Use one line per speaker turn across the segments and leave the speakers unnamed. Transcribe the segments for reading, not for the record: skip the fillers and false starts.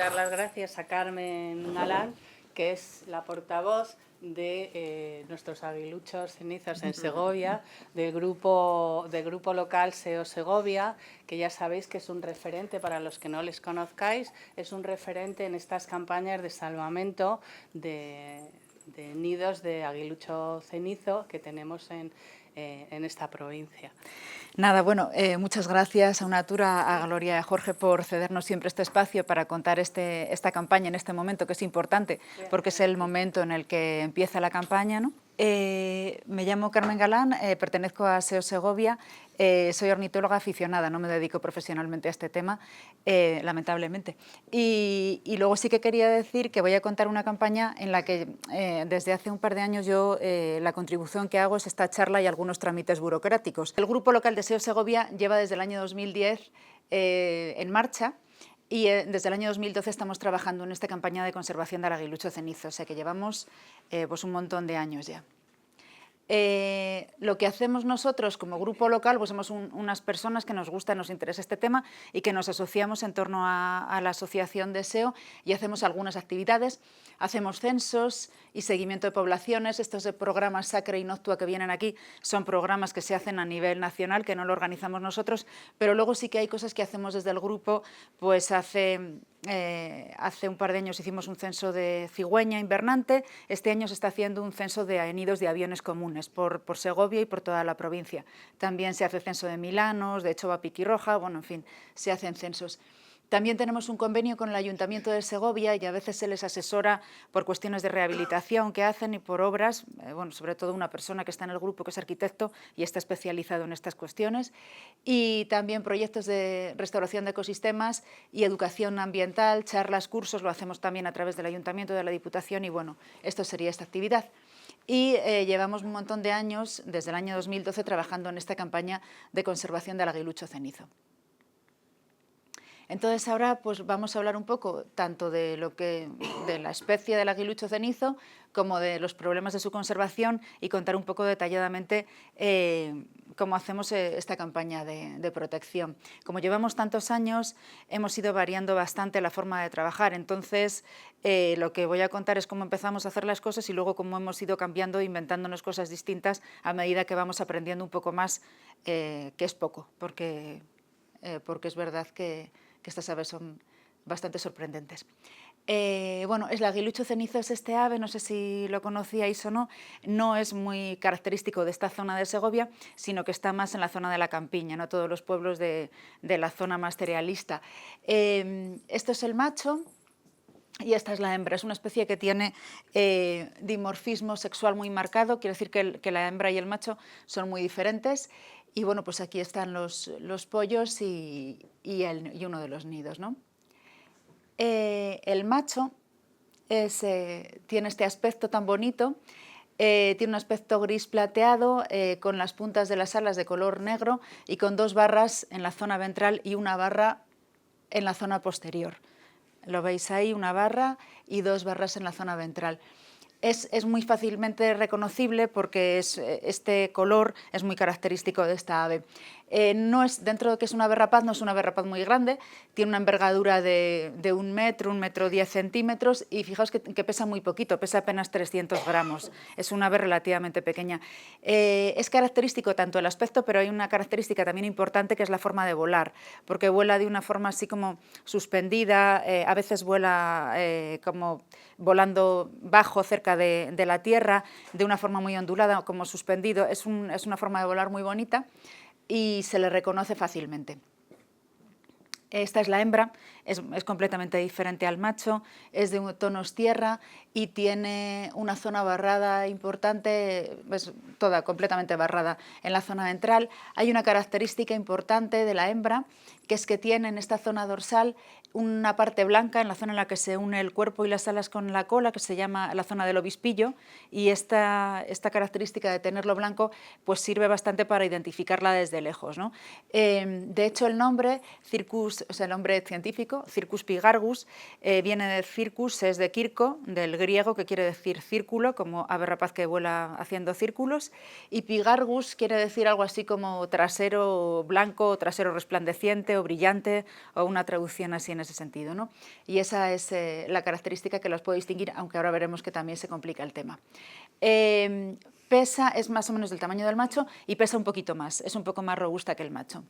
dar las gracias a Carmen Galán, que es la portavoz de nuestros aguiluchos cenizos en Segovia, del grupo local SEO Segovia, que ya sabéis que es un referente, para los que no les conozcáis, es un referente en estas campañas de salvamento de nidos de aguilucho cenizo que tenemos en esta provincia.
Nada, bueno, muchas gracias a Unatura, a Gloria y a Jorge por cedernos siempre este espacio para contar esta campaña en este momento, que es importante, porque es el momento en el que empieza la campaña, ¿no? Me llamo Carmen Galán, pertenezco a SEO Segovia, soy ornitóloga aficionada, no me dedico profesionalmente a este tema, lamentablemente. Y luego sí que quería decir que voy a contar una campaña en la que desde hace un par de años yo la contribución que hago es esta charla y algunos trámites burocráticos. El grupo local de SEO Segovia lleva desde el año 2010 en marcha. Y desde el año 2012 estamos trabajando en esta campaña de conservación del aguilucho cenizo, o sea que llevamos pues un montón de años ya. Lo que hacemos nosotros como grupo local, pues somos unas personas que nos gusta, nos interesa este tema y que nos asociamos en torno a la asociación de SEO y hacemos algunas actividades. Hacemos censos y seguimiento de poblaciones. Estos programas Sacre y Noctua que vienen aquí son programas que se hacen a nivel nacional, que no lo organizamos nosotros, pero luego sí que hay cosas que hacemos desde el grupo. Pues hace un par de años hicimos un censo de cigüeña invernante. Este año se está haciendo un censo de nidos de aviones comunes por Segovia y por toda la provincia. También se hace censo de milanos, de chova piquirroja, bueno, en fin, se hacen censos. También tenemos un convenio con el Ayuntamiento de Segovia y a veces se les asesora por cuestiones de rehabilitación que hacen y por obras, bueno, sobre todo una persona que está en el grupo que es arquitecto y está especializado en estas cuestiones, y también proyectos de restauración de ecosistemas y educación ambiental, charlas, cursos, lo hacemos también a través del Ayuntamiento, de la Diputación y bueno, esto sería esta actividad. Y llevamos un montón de años, desde el año 2012, trabajando en esta campaña de conservación del aguilucho cenizo. Entonces ahora pues vamos a hablar un poco tanto de la especie del aguilucho cenizo como de los problemas de su conservación y contar un poco detalladamente cómo hacemos esta campaña de protección. Como llevamos tantos años, hemos ido variando bastante la forma de trabajar, entonces lo que voy a contar es cómo empezamos a hacer las cosas y luego cómo hemos ido cambiando e inventándonos cosas distintas a medida que vamos aprendiendo un poco más, que es poco, porque es verdad que estas aves son bastante sorprendentes. Bueno, el aguilucho cenizo es este ave, no sé si lo conocíais o no, no es muy característico de esta zona de Segovia, sino que está más en la zona de la campiña, no todos los pueblos de la zona más cerealista. Esto es el macho. Y esta es la hembra, es una especie que tiene dimorfismo sexual muy marcado, quiere decir que la hembra y el macho son muy diferentes. Y bueno, pues aquí están los pollos y uno de los nidos, ¿no? El macho tiene este aspecto tan bonito, tiene un aspecto gris plateado, con las puntas de las alas de color negro y con 2 barras en la zona ventral y una barra en la zona posterior. Lo veis ahí, una barra y 2 barras en la zona ventral. Es muy fácilmente reconocible porque este color es muy característico de esta ave. Dentro de que es una ave rapaz, no es una ave rapaz muy grande, tiene una envergadura de 1 metro, 1 metro 10 centímetros y fijaos que pesa muy poquito, pesa apenas 300 gramos, es una ave relativamente pequeña. Es característico tanto el aspecto, pero hay una característica también importante que es la forma de volar, porque vuela de una forma así como suspendida, a veces vuela como volando bajo, cerca de la tierra, de una forma muy ondulada, como suspendido. Es una forma de volar muy bonita y se le reconoce fácilmente. Esta es la hembra, es completamente diferente al macho, es de tonos tierra y tiene una zona barrada importante, es toda completamente barrada en la zona ventral. Hay una característica importante de la hembra, que es que tiene en esta zona dorsal una parte blanca en la zona en la que se une el cuerpo y las alas con la cola, que se llama la zona del obispillo, y esta característica de tenerlo blanco pues sirve bastante para identificarla desde lejos, ¿no? De hecho, el nombre Circus es el nombre científico, Circus pigargus, viene de circus, es de Kirko, del griego, que quiere decir círculo, como ave rapaz que vuela haciendo círculos, y pigargus quiere decir algo así como trasero blanco, trasero resplandeciente o brillante, o una traducción así en ese sentido, ¿no? Y esa es la característica que los puede distinguir, aunque ahora veremos que también se complica el tema. Pesa, es más o menos del tamaño del macho y pesa un poquito más, es un poco más robusta que el macho.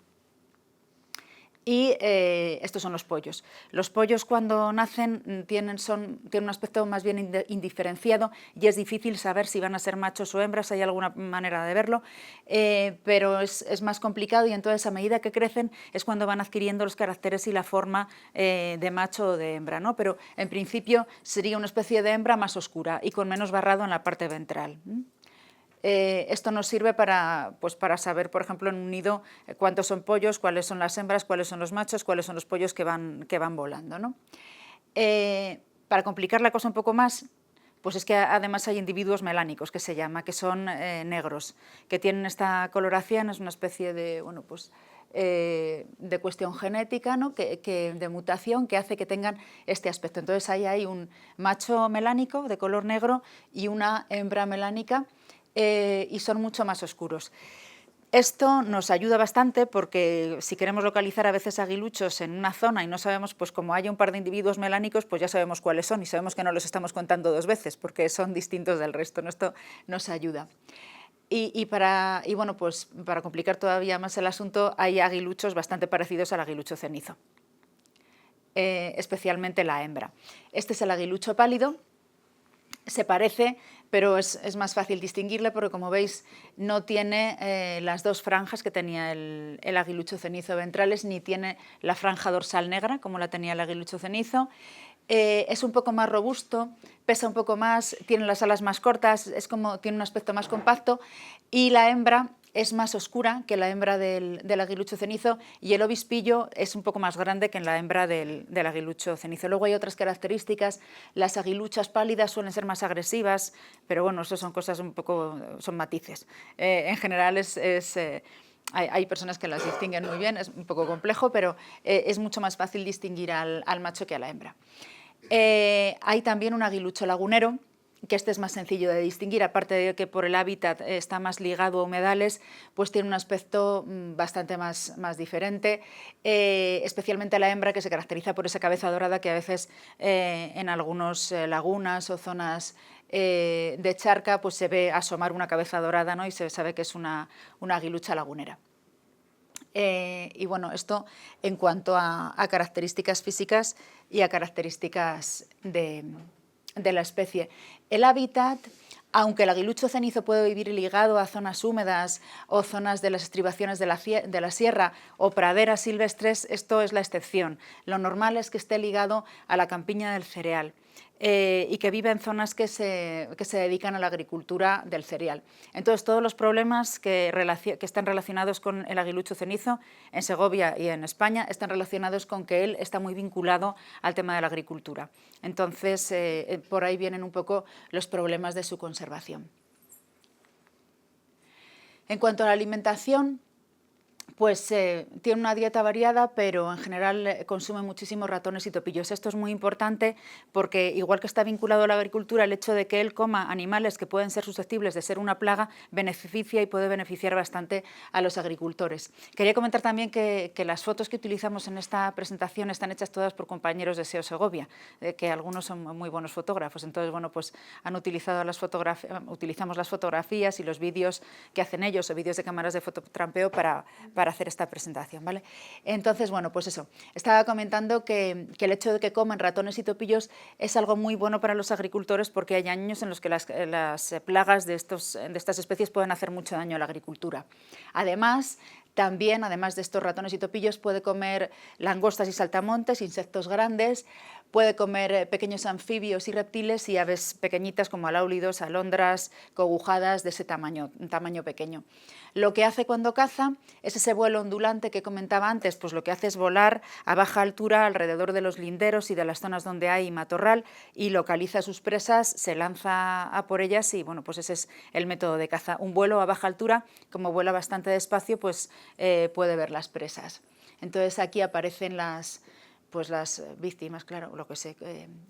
Y estos son los pollos. Los pollos cuando nacen tienen un aspecto más bien indiferenciado y es difícil saber si van a ser machos o hembras, hay alguna manera de verlo, pero es más complicado y entonces a medida que crecen es cuando van adquiriendo los caracteres y la forma de macho o de hembra, ¿no? Pero en principio sería una especie de hembra más oscura y con menos barrado en la parte ventral. Esto nos sirve para saber, por ejemplo, en un nido cuántos son pollos, cuáles son las hembras, cuáles son los machos, cuáles son los pollos que van volando, ¿no? Para complicar la cosa un poco más, pues es que además hay individuos melánicos, que se llama, que son negros, que tienen esta coloración, es una especie de, bueno, pues, de cuestión genética, ¿no? De mutación que hace que tengan este aspecto. Entonces ahí hay un macho melánico de color negro y una hembra melánica, y son mucho más oscuros. Esto nos ayuda bastante porque si queremos localizar a veces aguiluchos en una zona y no sabemos, pues como haya un par de individuos melánicos, pues ya sabemos cuáles son y sabemos que no los estamos contando dos veces porque son distintos del resto, ¿no? Esto nos ayuda. Bueno, pues para complicar todavía más el asunto, hay aguiluchos bastante parecidos al aguilucho cenizo, especialmente la hembra. Este es el aguilucho pálido. Se parece, pero es más fácil distinguirle porque, como veis, no tiene las dos franjas que tenía el aguilucho cenizo ventrales, ni tiene la franja dorsal negra, como la tenía el aguilucho cenizo. Es un poco más robusto, pesa un poco más, tiene las alas más cortas, tiene un aspecto más compacto, y la hembra es más oscura que la hembra del aguilucho cenizo y el obispillo es un poco más grande que en la hembra del aguilucho cenizo. Luego hay otras características, las aguiluchas pálidas suelen ser más agresivas, pero bueno, eso son cosas son matices. En general hay personas que las distinguen muy bien, es un poco complejo, pero es mucho más fácil distinguir al macho que a la hembra. Hay también un aguilucho lagunero, que este es más sencillo de distinguir, aparte de que por el hábitat está más ligado a humedales, pues tiene un aspecto bastante más diferente, especialmente la hembra, que se caracteriza por esa cabeza dorada que a veces en algunas lagunas o zonas de charca pues se ve asomar una cabeza dorada, ¿no? Y se sabe que es una aguilucha lagunera. Y bueno, esto en cuanto a características físicas y a características de la especie. El hábitat, aunque el aguilucho cenizo puede vivir ligado a zonas húmedas o zonas de las estribaciones de la sierra o praderas silvestres, esto es la excepción. Lo normal es que esté ligado a la campiña del cereal y que vive en zonas que se dedican a la agricultura del cereal. Entonces, todos los problemas que están relacionados con el aguilucho cenizo en Segovia y en España están relacionados con que él está muy vinculado al tema de la agricultura. Entonces, por ahí vienen un poco los problemas de su conservación. En cuanto a la alimentación, pues tiene una dieta variada, pero en general consume muchísimos ratones y topillos. Esto es muy importante porque, igual que está vinculado a la agricultura, el hecho de que él coma animales que pueden ser susceptibles de ser una plaga beneficia y puede beneficiar bastante a los agricultores. Quería comentar también que las fotos que utilizamos en esta presentación están hechas todas por compañeros de SEO Segovia, que algunos son muy buenos fotógrafos. Entonces, bueno, pues utilizamos las fotografías y los vídeos que hacen ellos, o vídeos de cámaras de fototrampeo para hacer esta presentación, ¿vale? Entonces, bueno, pues eso, estaba comentando que el hecho de que coman ratones y topillos es algo muy bueno para los agricultores porque hay años en los que las plagas de estas especies pueden hacer mucho daño a la agricultura. Además de estos ratones y topillos, puede comer langostas y saltamontes, insectos grandes, puede comer pequeños anfibios y reptiles y aves pequeñitas como aláulidos, alondras, cogujadas de ese tamaño, un tamaño pequeño. Lo que hace cuando caza es ese vuelo ondulante que comentaba antes, pues lo que hace es volar a baja altura alrededor de los linderos y de las zonas donde hay matorral y localiza a sus presas, se lanza a por ellas y bueno, pues ese es el método de caza. Un vuelo a baja altura, como vuela bastante despacio, pues puede ver las presas. Entonces aquí aparecen las víctimas, claro,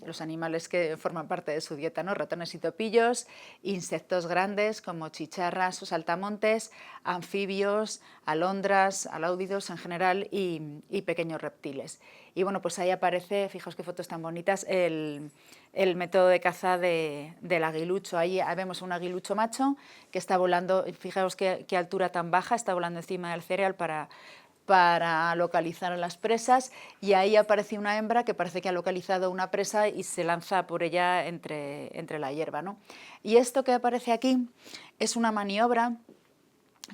los animales que forman parte de su dieta, ¿no? Ratones y topillos, insectos grandes como chicharras o saltamontes, anfibios, alondras, aláudidos en general y pequeños reptiles. Y bueno, pues ahí aparece, fijaos qué fotos tan bonitas, el método de caza del aguilucho. Ahí vemos un aguilucho macho que está volando, fijaos qué altura tan baja, está volando encima del cereal para localizar a las presas, y ahí aparece una hembra que parece que ha localizado una presa y se lanza por ella entre la hierba, ¿no? Y esto que aparece aquí es una maniobra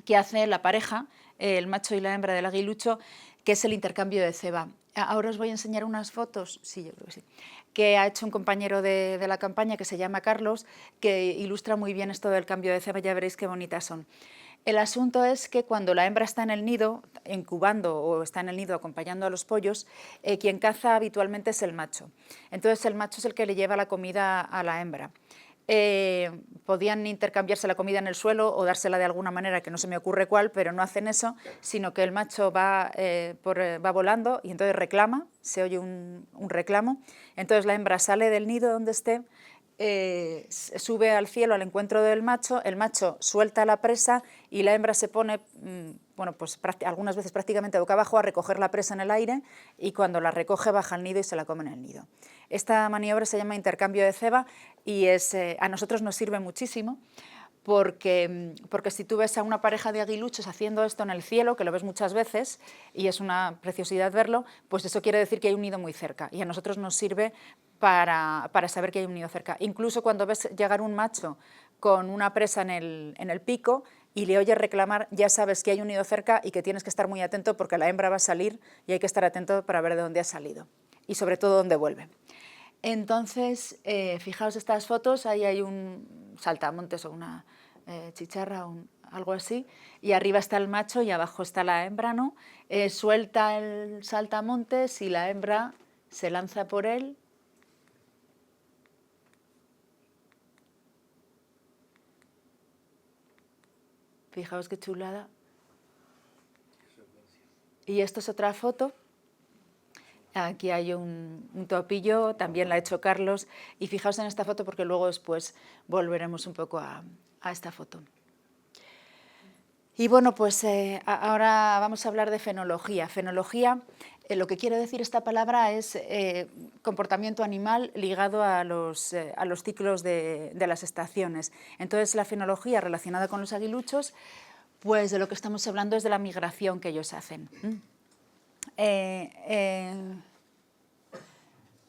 que hace la pareja, el macho y la hembra del aguilucho, que es el intercambio de ceba. Ahora os voy a enseñar unas fotos, sí, yo creo que sí, que ha hecho un compañero de la campaña que se llama Carlos, que ilustra muy bien esto del cambio de ceba, ya veréis qué bonitas son. El asunto es que cuando la hembra está en el nido, incubando o está en el nido acompañando a los pollos, quien caza habitualmente es el macho. Entonces el macho es el que le lleva la comida a la hembra. Podían intercambiarse la comida en el suelo o dársela de alguna manera, que no se me ocurre cuál, pero no hacen eso, sino que el macho va volando y entonces reclama, se oye un reclamo, entonces la hembra sale del nido donde esté, sube al cielo al encuentro del macho, el macho suelta la presa y la hembra se pone, bueno, pues algunas veces prácticamente boca abajo a recoger la presa en el aire, y cuando la recoge baja al nido y se la come en el nido. Esta maniobra se llama intercambio de ceba y a nosotros nos sirve muchísimo. Porque si tú ves a una pareja de aguiluchos haciendo esto en el cielo, que lo ves muchas veces y es una preciosidad verlo, pues eso quiere decir que hay un nido muy cerca, y a nosotros nos sirve para saber que hay un nido cerca. Incluso cuando ves llegar un macho con una presa en el pico y le oyes reclamar, ya sabes que hay un nido cerca y que tienes que estar muy atento porque la hembra va a salir y hay que estar atento para ver de dónde ha salido y sobre todo dónde vuelve. Entonces, fijaos estas fotos, ahí hay un saltamontes o una chicharra o algo así, y arriba está el macho y abajo está la hembra, ¿no? Suelta el saltamontes y la hembra se lanza por él. Fijaos qué chulada. Y esto es otra foto. Aquí hay un topillo, también la ha hecho Carlos, y fijaos en esta foto porque luego después volveremos un poco a esta foto. Y bueno, pues ahora vamos a hablar de fenología. Fenología, lo que quiere decir esta palabra es comportamiento animal ligado a los ciclos de las estaciones. Entonces la fenología relacionada con los aguiluchos, pues de lo que estamos hablando es de la migración que ellos hacen.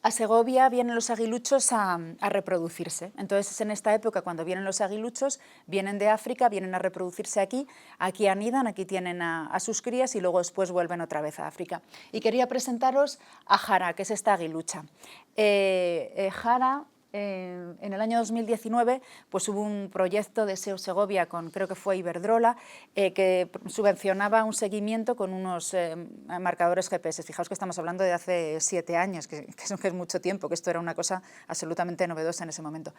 A Segovia vienen los aguiluchos a reproducirse. Entonces es en esta época cuando vienen los aguiluchos, vienen de África, vienen a reproducirse aquí anidan, aquí tienen a sus crías y luego después vuelven otra vez a África. Y quería presentaros a Jara, que es esta aguilucha. Jara, en el año 2019 pues hubo un proyecto de SEO Segovia con, creo que fue Iberdrola, que subvencionaba un seguimiento con unos marcadores GPS. Fijaos que estamos hablando de hace 7 años, que es mucho tiempo, que esto era una cosa absolutamente novedosa en ese momento.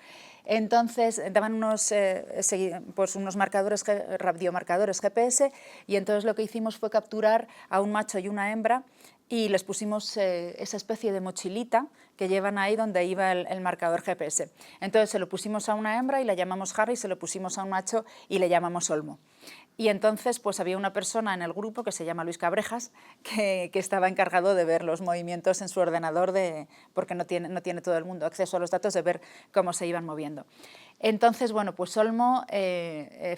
Entonces daban unos radiomarcadores GPS, y entonces lo que hicimos fue capturar a un macho y una hembra y les pusimos esa especie de mochilita que llevan ahí donde iba el marcador GPS. Entonces se lo pusimos a una hembra y la llamamos Jara, y se lo pusimos a un macho y le llamamos Olmo. Y entonces pues había una persona en el grupo que se llama Luis Cabrejas que estaba encargado de ver los movimientos en su ordenador, porque no tiene todo el mundo acceso a los datos, de ver cómo se iban moviendo. Entonces, bueno, pues Olmo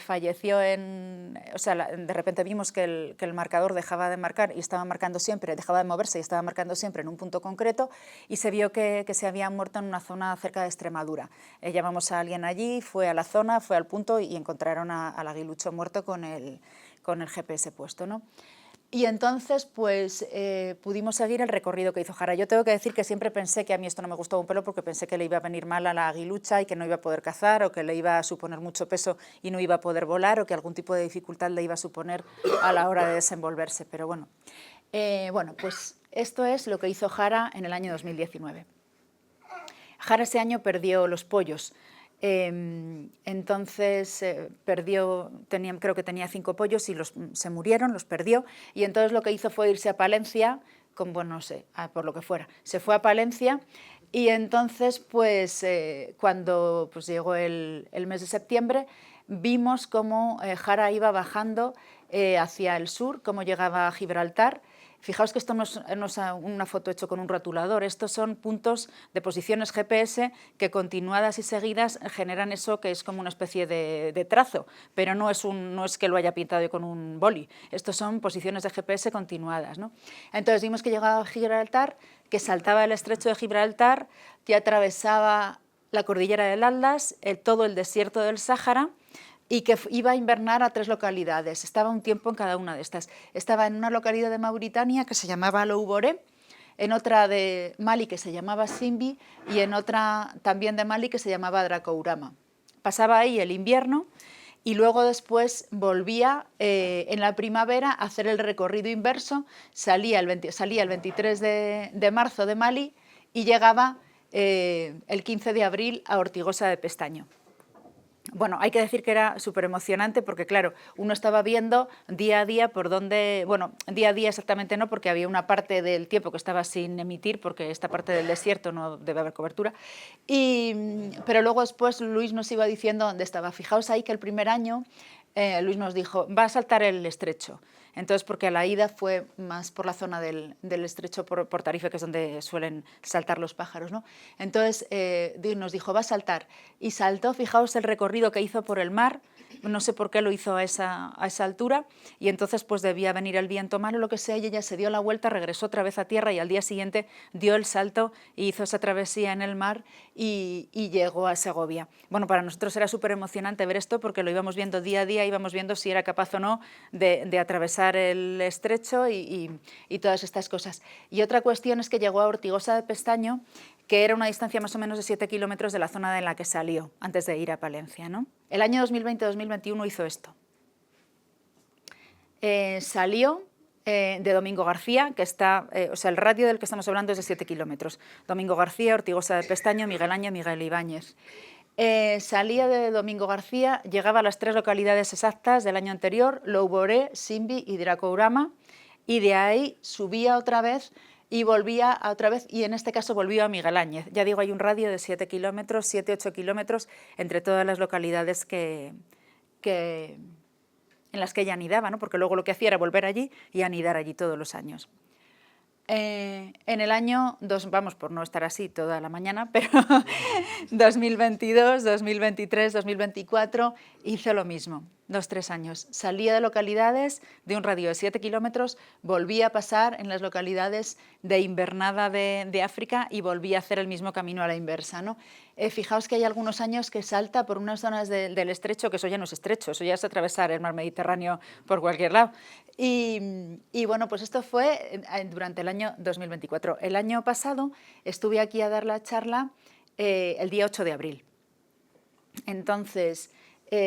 falleció de repente vimos que el marcador dejaba de marcar y estaba marcando siempre, dejaba de moverse y estaba marcando siempre en un punto concreto, y se vio que se había muerto en una zona cerca de Extremadura. Llamamos a alguien allí, fue a la zona, fue al punto y encontraron al aguilucho muerto con el GPS puesto, ¿no? Y entonces, pues, pudimos seguir el recorrido que hizo Jara. Yo tengo que decir que siempre pensé que a mí esto no me gustaba un pelo porque pensé que le iba a venir mal a la aguilucha y que no iba a poder cazar o que le iba a suponer mucho peso y no iba a poder volar o que algún tipo de dificultad le iba a suponer a la hora de desenvolverse. Pero bueno, pues esto es lo que hizo Jara en el año 2019. Jara ese año perdió los pollos. Entonces perdió, creo que tenía 5 pollos y se murieron, los perdió, y entonces lo que hizo fue irse a Palencia, bueno, no sé, por lo que fuera, se fue a Palencia y entonces pues cuando pues, llegó el mes de septiembre vimos cómo Jara iba bajando hacia el sur, cómo llegaba a Gibraltar. Fijaos que esto no es una foto hecha con un rotulador, estos son puntos de posiciones GPS que continuadas y seguidas generan eso que es como una especie de trazo, pero no es que lo haya pintado yo con un boli, estos son posiciones de GPS continuadas, ¿no? Entonces vimos que llegaba a Gibraltar, que saltaba el estrecho de Gibraltar, que atravesaba la cordillera del Atlas, todo el desierto del Sáhara, y que iba a invernar a 3 localidades. Estaba un tiempo en cada una de estas. Estaba en una localidad de Mauritania que se llamaba Loubore, en otra de Mali que se llamaba Simbi y en otra también de Mali que se llamaba Dracourama. Pasaba ahí el invierno y luego después volvía en la primavera a hacer el recorrido inverso, salía el 23 de marzo de Mali y llegaba el 15 de abril a Ortigosa de Pestaño. Bueno, hay que decir que era súper emocionante porque, claro, uno estaba viendo día a día por dónde, bueno, día a día exactamente no, porque había una parte del tiempo que estaba sin emitir, porque esta parte del desierto no debe haber cobertura, pero luego después Luis nos iba diciendo dónde estaba. Fijaos ahí que el primer año Luis nos dijo, va a saltar el estrecho. Entonces, porque a la ida fue más por la zona del estrecho por Tarife, que es donde suelen saltar los pájaros, ¿no? Entonces nos dijo, va a saltar. Y saltó, fijaos el recorrido que hizo por el mar, no sé por qué lo hizo a esa altura, y entonces pues debía venir el viento malo, lo que sea, y ella se dio la vuelta, regresó otra vez a tierra y al día siguiente dio el salto y hizo esa travesía en el mar y llegó a Segovia. Bueno, para nosotros era súper emocionante ver esto porque lo íbamos viendo día a día, íbamos viendo si era capaz o no de atravesar el estrecho y todas estas cosas. Y otra cuestión es que llegó a Ortigosa de Pestaño, que era una distancia más o menos de 7 kilómetros de la zona en la que salió, antes de ir a Palencia, ¿no? El año 2020-2021 hizo esto. Salió de Domingo García, que está, o sea, el radio del que estamos hablando es de 7 kilómetros. Domingo García, Ortigosa de Pestaño, Miguel Ángel, Miguel Ibáñez. Salía de Domingo García, llegaba a las 3 localidades exactas del año anterior, Loubore, Simbi y Dracourama, y de ahí subía otra vez y volvía a otra vez, y en este caso volvió a Miguel Ángel. Ya digo, hay un radio de 7 kilómetros, 7-8 kilómetros entre todas las localidades en las que ella anidaba, ¿no? Porque luego lo que hacía era volver allí y anidar allí todos los años. En el año, vamos por no estar así toda la mañana, pero 2022, 2023, 2024 hizo lo mismo, 2-3 años. Salía de localidades de un radio de 7 kilómetros, volvía a pasar en las localidades de invernada de África y volvía a hacer el mismo camino a la inversa, ¿no? Fijaos que hay algunos años que salta por unas zonas del estrecho, que eso ya no es estrecho, eso ya es atravesar el mar Mediterráneo por cualquier lado. Y bueno, pues esto fue durante el año 2024. El año pasado estuve aquí a dar la charla el día 8 de abril. Entonces,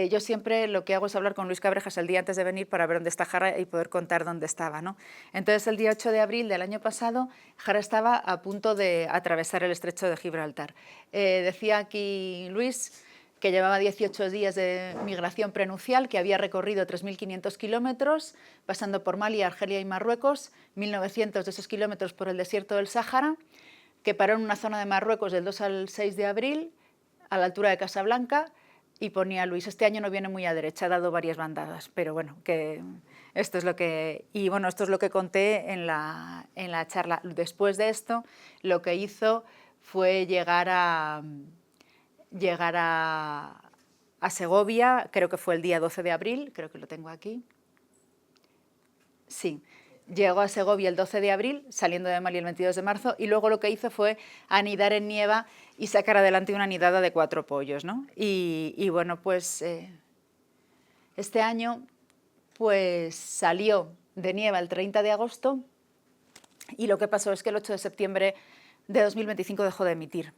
yo siempre lo que hago es hablar con Luis Cabrejas el día antes de venir para ver dónde está Jara y poder contar dónde estaba, ¿no? Entonces, el día 8 de abril del año pasado, Jara estaba a punto de atravesar el estrecho de Gibraltar. Decía aquí Luis que llevaba 18 días de migración prenucial, que había recorrido 3.500 kilómetros, pasando por Mali, Argelia y Marruecos, 1.900 de esos kilómetros por el desierto del Sáhara, que paró en una zona de Marruecos del 2 al 6 de abril, a la altura de Casablanca, y ponía Luis, este año no viene muy a derecha, ha dado varias bandadas, pero bueno, que esto es lo que... Y bueno, esto es lo que conté en la charla. Después de esto, lo que hizo fue llegar a Segovia, creo que fue el día 12 de abril, creo que lo tengo aquí. Sí, llegó a Segovia el 12 de abril, saliendo de Mali el 22 de marzo, y luego lo que hizo fue anidar en nieva y sacar adelante una nidada de 4 pollos, ¿no? Y bueno, pues este año pues salió de nieve al 30 de agosto y lo que pasó es que el 8 de septiembre de 2025 dejó de emitir.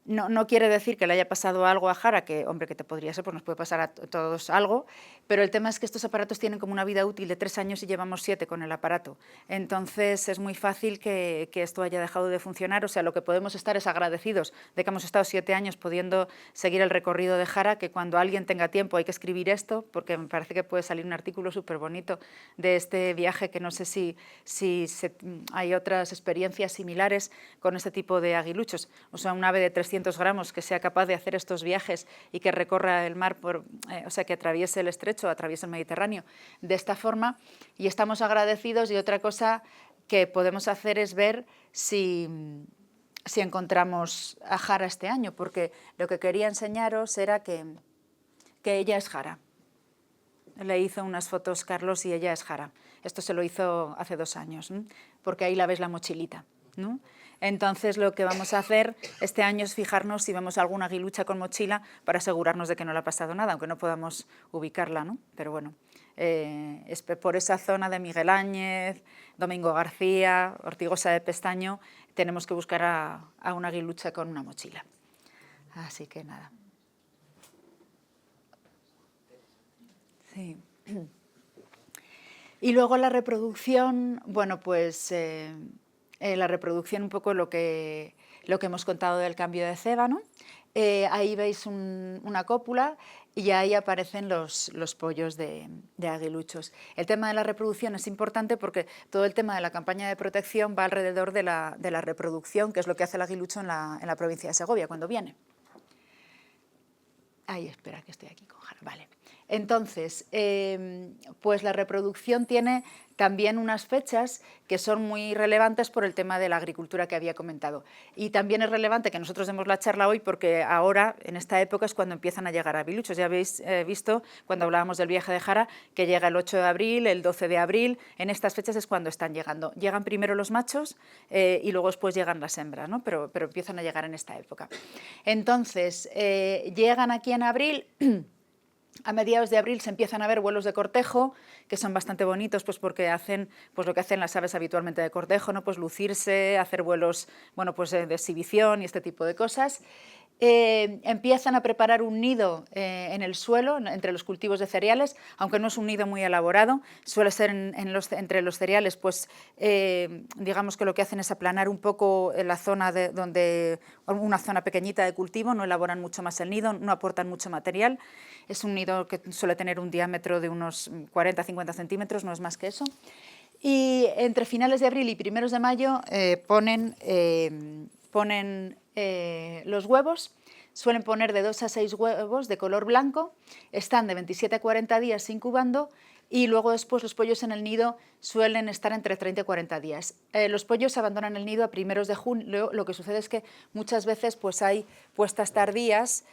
No quiere decir que le haya pasado algo a Jara, que, hombre, que te podría ser, pues nos puede pasar a todos algo, pero el tema es que estos aparatos tienen como una vida útil de 3 años y llevamos 7 con el aparato. Entonces es muy fácil que esto haya dejado de funcionar, o sea, lo que podemos estar es agradecidos de que hemos estado 7 años pudiendo seguir el recorrido de Jara, que cuando alguien tenga tiempo hay que escribir esto, porque me parece que puede salir un artículo súper bonito de este viaje, que no sé si hay otras experiencias similares con este tipo de aguiluchos, o sea, un ave de 300 gramos que sea capaz de hacer estos viajes y que recorra el mar, o sea, que atraviese el estrecho, atraviese el Mediterráneo de esta forma, y estamos agradecidos. Y otra cosa que podemos hacer es ver si encontramos a Jara este año, porque lo que quería enseñaros era que ella es Jara. Le hizo unas fotos Carlos y ella es Jara. Esto se lo hizo hace 2 años, ¿no? Porque ahí la ves la mochilita, ¿no? Entonces lo que vamos a hacer este año es fijarnos si vemos alguna aguilucha con mochila para asegurarnos de que no le ha pasado nada, aunque no podamos ubicarla, ¿no? Pero bueno, es por esa zona de Miguel Áñez, Domingo García, Ortigosa de Pestaño, tenemos que buscar a una aguilucha con una mochila. Así que nada. Sí. Y luego la reproducción, bueno, pues la reproducción un poco lo que hemos contado del cambio de ceba, ¿no? Ahí veis una cópula y ahí aparecen los pollos de aguiluchos. El tema de la reproducción es importante porque todo el tema de la campaña de protección va alrededor de la reproducción, que es lo que hace el aguilucho en la provincia de Segovia cuando viene. Ay, espera, que estoy aquí con Jara. Vale. Entonces, pues la reproducción tiene también unas fechas que son muy relevantes por el tema de la agricultura que había comentado. Y también es relevante que nosotros demos la charla hoy porque ahora, en esta época, es cuando empiezan a llegar aguiluchos. Ya habéis visto, cuando hablábamos del viaje de Jara, que llega el 8 de abril, el 12 de abril. En estas fechas es cuando están llegando. Llegan primero los machos y luego después llegan las hembras, ¿no? Pero empiezan a llegar en esta época. Entonces, llegan aquí en abril. A mediados de abril se empiezan a ver vuelos de cortejo, que son bastante bonitos, pues porque hacen pues lo que hacen las aves habitualmente de cortejo, ¿no? Pues lucirse, hacer vuelos, bueno, pues de exhibición y este tipo de cosas. Empiezan a preparar un nido en el suelo, entre los cultivos de cereales, aunque no es un nido muy elaborado, suele ser entre los cereales, pues digamos que lo que hacen es aplanar un poco la zona una zona pequeñita de cultivo, no elaboran mucho más el nido, no aportan mucho material. Es un nido que suele tener un diámetro de unos 40-50 centímetros, no es más que eso. Y entre finales de abril y primeros de mayo ponen los huevos, suelen poner de 2 a 6 huevos de color blanco, están de 27 a 40 días incubando y luego después los pollos en el nido suelen estar entre 30 y 40 días. Los pollos abandonan el nido a primeros de julio, lo que sucede es que muchas veces pues hay puestas tardías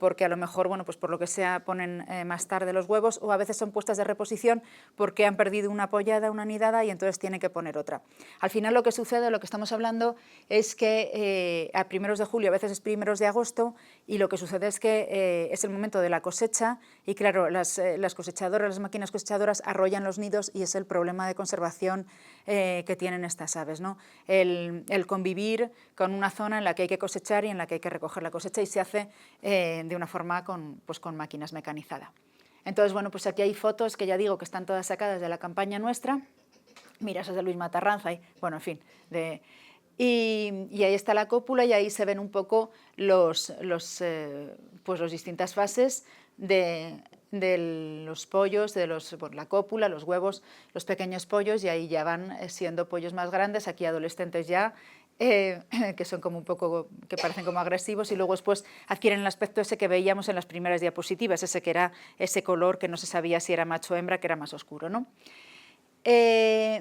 porque a lo mejor, bueno, pues por lo que sea ponen más tarde los huevos, o a veces son puestas de reposición porque han perdido una pollada, una nidada y entonces tienen que poner otra. Al final lo que sucede, lo que estamos hablando es que a primeros de julio, a veces es primeros de agosto, y lo que sucede es que es el momento de la cosecha y claro, las cosechadoras, las máquinas cosechadoras arrollan los nidos y es el problema de conservación que tienen estas aves, ¿no? El convivir con una zona en la que hay que cosechar y en la que hay que recoger la cosecha y se hace de una forma con máquinas mecanizadas. Entonces, bueno, pues aquí hay fotos que ya digo que están todas sacadas de la campaña nuestra. Mira, esa es de Luis Matarranza, y, bueno, en fin. Y ahí está la cópula y ahí se ven un poco las distintas fases de los pollos, la cópula, los huevos, los pequeños pollos, y ahí ya van siendo pollos más grandes, aquí adolescentes ya, que son como un poco, que parecen como agresivos, y luego después adquieren el aspecto ese que veíamos en las primeras diapositivas, ese que era ese color que no se sabía si era macho o hembra, que era más oscuro, ¿no?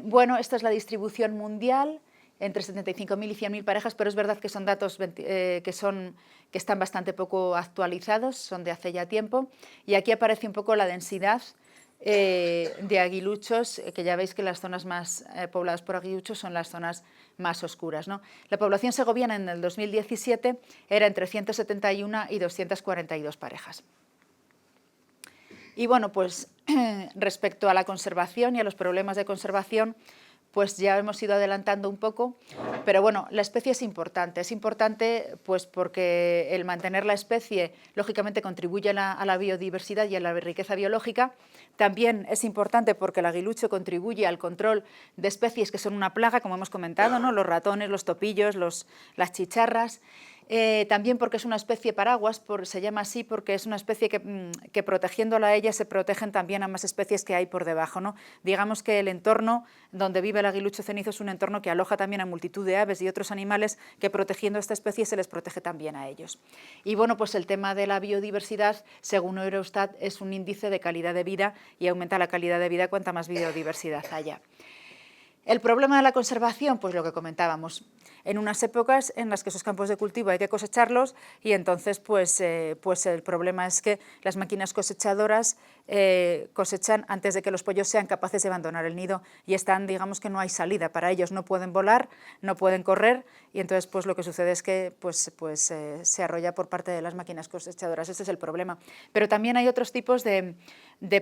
Bueno, esta es la distribución mundial, entre 75.000 y 100.000 parejas, pero es verdad que son datos que están bastante poco actualizados, son de hace ya tiempo, y aquí aparece un poco la densidad de aguiluchos, que ya veis que las zonas más pobladas por aguiluchos son las zonas más oscuras, ¿no? La población segoviana en el 2017 era entre 171 y 242 parejas. Y bueno, pues respecto a la conservación y a los problemas de conservación, pues ya hemos ido adelantando un poco, pero bueno, la especie es importante pues porque el mantener la especie lógicamente contribuye a la biodiversidad y a la riqueza biológica. También es importante porque el aguilucho contribuye al control de especies que son una plaga, como hemos comentado, ¿no? Los ratones, los topillos, las chicharras. También porque es una especie paraguas, se llama así porque es una especie que protegiéndola a ella se protegen también a más especies que hay por debajo, ¿no? Digamos que el entorno donde vive el aguilucho cenizo es un entorno que aloja también a multitud de aves y otros animales que protegiendo a esta especie se les protege también a ellos. Y bueno, pues el tema de la biodiversidad, según Eurostat, es un índice de calidad de vida y aumenta la calidad de vida cuanta más biodiversidad haya. El problema de la conservación, pues lo que comentábamos, en unas épocas en las que esos campos de cultivo hay que cosecharlos y entonces pues el problema es que las máquinas cosechadoras cosechan antes de que los pollos sean capaces de abandonar el nido y están, digamos que no hay salida para ellos, no pueden volar, no pueden correr y entonces pues lo que sucede es que se arrolla por parte de las máquinas cosechadoras, ese es el problema. Pero también hay otros tipos de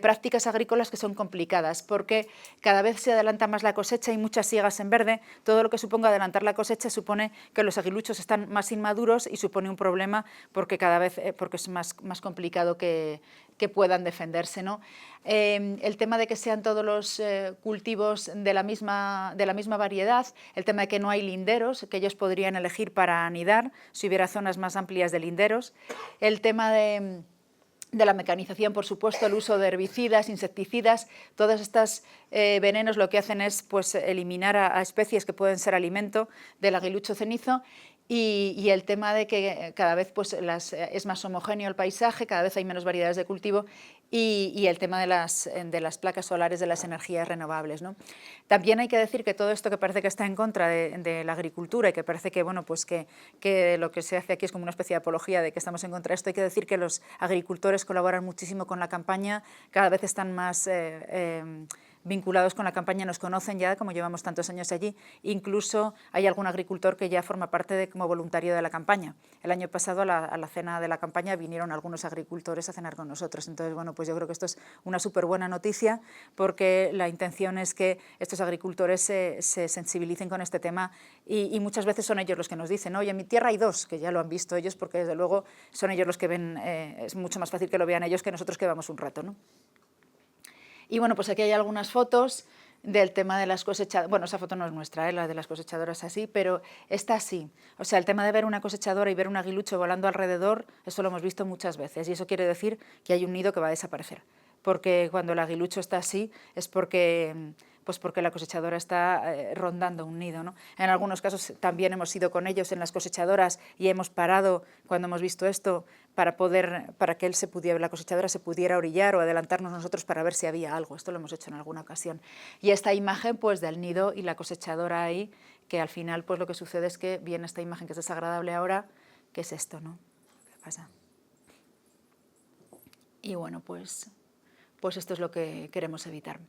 prácticas agrícolas que son complicadas porque cada vez se adelanta más la cosecha, hay muchas siegas en verde, todo lo que suponga adelantar la cosecha supone que los aguiluchos están más inmaduros y supone un problema porque cada vez porque es más complicado que puedan defenderse, ¿no? El tema de que sean todos los cultivos de la misma variedad, el tema de que no hay linderos, que ellos podrían elegir para anidar si hubiera zonas más amplias de linderos, el tema de la mecanización, por supuesto, el uso de herbicidas, insecticidas, todos estos venenos lo que hacen es pues, eliminar a especies que pueden ser alimento del aguilucho cenizo y el tema de que cada vez pues, es más homogéneo el paisaje, cada vez hay menos variedades de cultivo y el tema de las placas solares, de las energías renovables, ¿no? También hay que decir que todo esto que parece que está en contra de la agricultura y que parece que, bueno, pues que lo que se hace aquí es como una especie de apología de que estamos en contra de esto, hay que decir que los agricultores colaboran muchísimo con la campaña, cada vez están más vinculados con la campaña, nos conocen ya, como llevamos tantos años allí, incluso hay algún agricultor que ya forma parte como voluntario de la campaña. El año pasado a la cena de la campaña vinieron algunos agricultores a cenar con nosotros, entonces bueno, pues yo creo que esto es una súper buena noticia porque la intención es que estos agricultores se sensibilicen con este tema y muchas veces son ellos los que nos dicen, oye, en mi tierra hay dos, que ya lo han visto ellos porque desde luego son ellos los que ven, es mucho más fácil que lo vean ellos que nosotros que vamos un rato, ¿no? Y bueno, pues aquí hay algunas fotos del tema de las cosechadoras. Bueno, esa foto no es nuestra, la de las cosechadoras así, pero esta sí. O sea, el tema de ver una cosechadora y ver un aguilucho volando alrededor, eso lo hemos visto muchas veces y eso quiere decir que hay un nido que va a desaparecer. Porque cuando el aguilucho está así es porque la cosechadora está rondando un nido, ¿no? En algunos casos también hemos ido con ellos en las cosechadoras y hemos parado cuando hemos visto esto para que la cosechadora se pudiera orillar o adelantarnos nosotros para ver si había algo. Esto lo hemos hecho en alguna ocasión. Y esta imagen pues del nido y la cosechadora ahí, que al final pues lo que sucede es que viene esta imagen que es desagradable ahora, que es esto, ¿no? ¿Qué pasa? Y bueno, pues esto es lo que queremos evitar.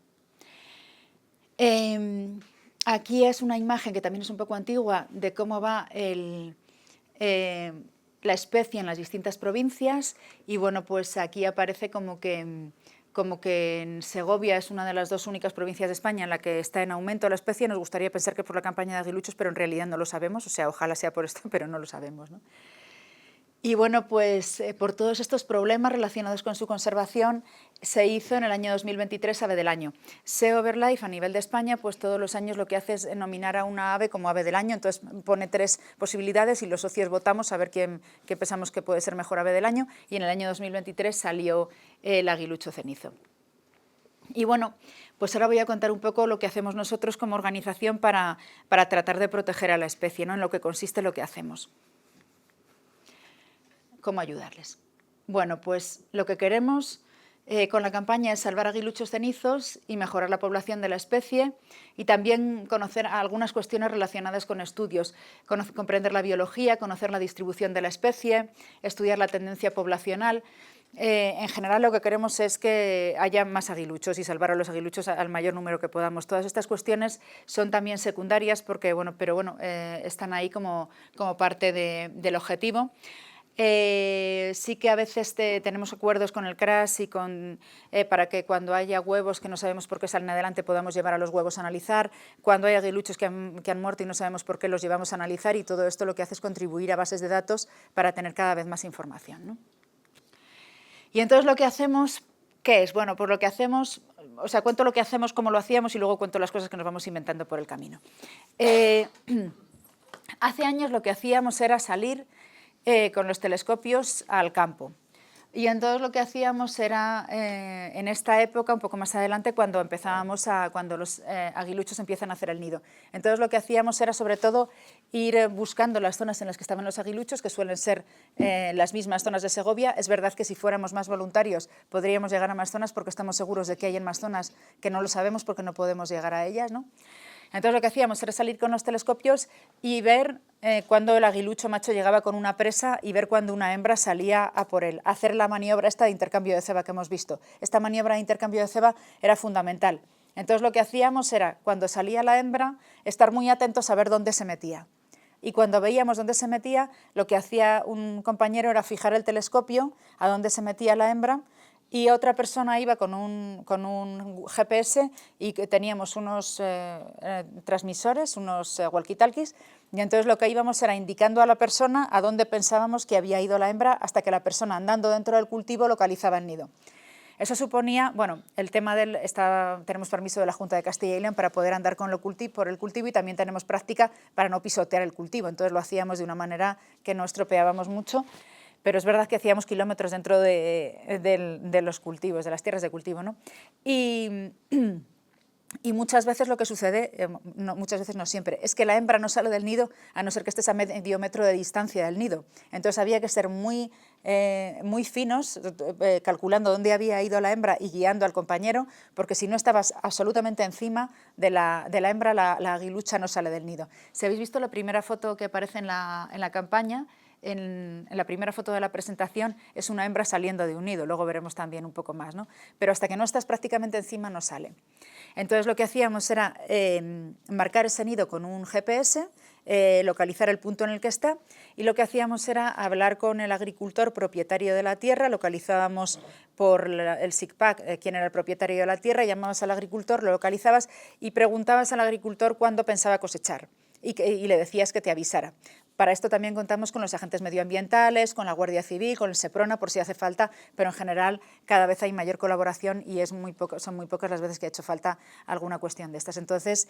Aquí es una imagen que también es un poco antigua de cómo va la especie en las distintas provincias y bueno, pues aquí aparece como que en Segovia es una de las dos únicas provincias de España en la que está en aumento la especie. Nos gustaría pensar que por la campaña de aguiluchos, pero en realidad no lo sabemos, o sea, ojalá sea por esto, pero no lo sabemos, ¿no? Y bueno, pues por todos estos problemas relacionados con su conservación se hizo en el año 2023 Ave del Año. SEO BirdLife a nivel de España, pues todos los años lo que hace es nominar a una ave como ave del año, entonces pone 3 posibilidades y los socios votamos a ver qué pensamos que puede ser mejor ave del año y en el año 2023 salió el aguilucho cenizo. Y bueno, pues ahora voy a contar un poco lo que hacemos nosotros como organización para tratar de proteger a la especie, ¿no? En lo que consiste lo que hacemos. ¿Cómo ayudarles? Bueno, pues lo que queremos con la campaña es salvar aguiluchos cenizos y mejorar la población de la especie y también conocer algunas cuestiones relacionadas con estudios, comprender la biología, conocer la distribución de la especie, estudiar la tendencia poblacional. En general lo que queremos es que haya más aguiluchos y salvar a los aguiluchos al mayor número que podamos. Todas estas cuestiones son también secundarias porque, están ahí como parte del objetivo. Sí que a veces tenemos acuerdos con el CRAS y para que cuando haya huevos que no sabemos por qué salen adelante podamos llevar a los huevos a analizar, cuando hay aguiluchos que han muerto y no sabemos por qué los llevamos a analizar, y todo esto lo que hace es contribuir a bases de datos para tener cada vez más información, ¿no? Y entonces lo que hacemos, ¿qué es? Bueno, pues lo que hacemos, o sea, cuento lo que hacemos, cómo lo hacíamos y luego cuento las cosas que nos vamos inventando por el camino. Hace años lo que hacíamos era salir con los telescopios al campo. Y entonces lo que hacíamos era, en esta época, un poco más adelante, cuando los aguiluchos empiezan a hacer el nido. Entonces lo que hacíamos era, sobre todo, ir buscando las zonas en las que estaban los aguiluchos, que suelen ser las mismas zonas de Segovia. Es verdad que si fuéramos más voluntarios podríamos llegar a más zonas, porque estamos seguros de que hay en más zonas que no lo sabemos porque no podemos llegar a ellas, ¿no? Entonces lo que hacíamos era salir con los telescopios y ver cuando el aguilucho macho llegaba con una presa y ver cuando una hembra salía a por él, hacer la maniobra esta de intercambio de ceba que hemos visto. Esta maniobra de intercambio de ceba era fundamental. Entonces lo que hacíamos era, cuando salía la hembra, estar muy atentos a ver dónde se metía. Y cuando veíamos dónde se metía, lo que hacía un compañero era fijar el telescopio a dónde se metía la hembra, y otra persona iba con un GPS y que teníamos unos transmisores, unos walkie-talkies, y entonces lo que íbamos era indicando a la persona a dónde pensábamos que había ido la hembra, hasta que la persona, andando dentro del cultivo, localizaba el nido. Eso suponía, bueno, el tema tenemos permiso de la Junta de Castilla y León para poder andar por el cultivo, y también tenemos práctica para no pisotear el cultivo, entonces lo hacíamos de una manera que no estropeábamos mucho. Pero es verdad que hacíamos kilómetros dentro de los cultivos, de las tierras de cultivo, ¿no? Y muchas veces lo que sucede, muchas veces no siempre, es que la hembra no sale del nido a no ser que estés a medio metro de distancia del nido. Entonces había que ser muy finos, calculando dónde había ido la hembra y guiando al compañero, porque si no estabas absolutamente encima de la hembra, la aguilucha no sale del nido. Si habéis visto la primera foto que aparece en la campaña, en la primera foto de la presentación es una hembra saliendo de un nido, luego veremos también un poco más, ¿no? Pero hasta que no estás prácticamente encima no sale. Entonces lo que hacíamos era marcar ese nido con un GPS, localizar el punto en el que está, y lo que hacíamos era hablar con el agricultor propietario de la tierra, localizábamos por el SICPAC quién era el propietario de la tierra, llamabas al agricultor, lo localizabas y preguntabas al agricultor cuándo pensaba cosechar, y le decías que te avisara. Para esto también contamos con los agentes medioambientales, con la Guardia Civil, con el SEPRONA, por si hace falta, pero en general cada vez hay mayor colaboración y son muy pocas las veces que ha hecho falta alguna cuestión de estas. Entonces,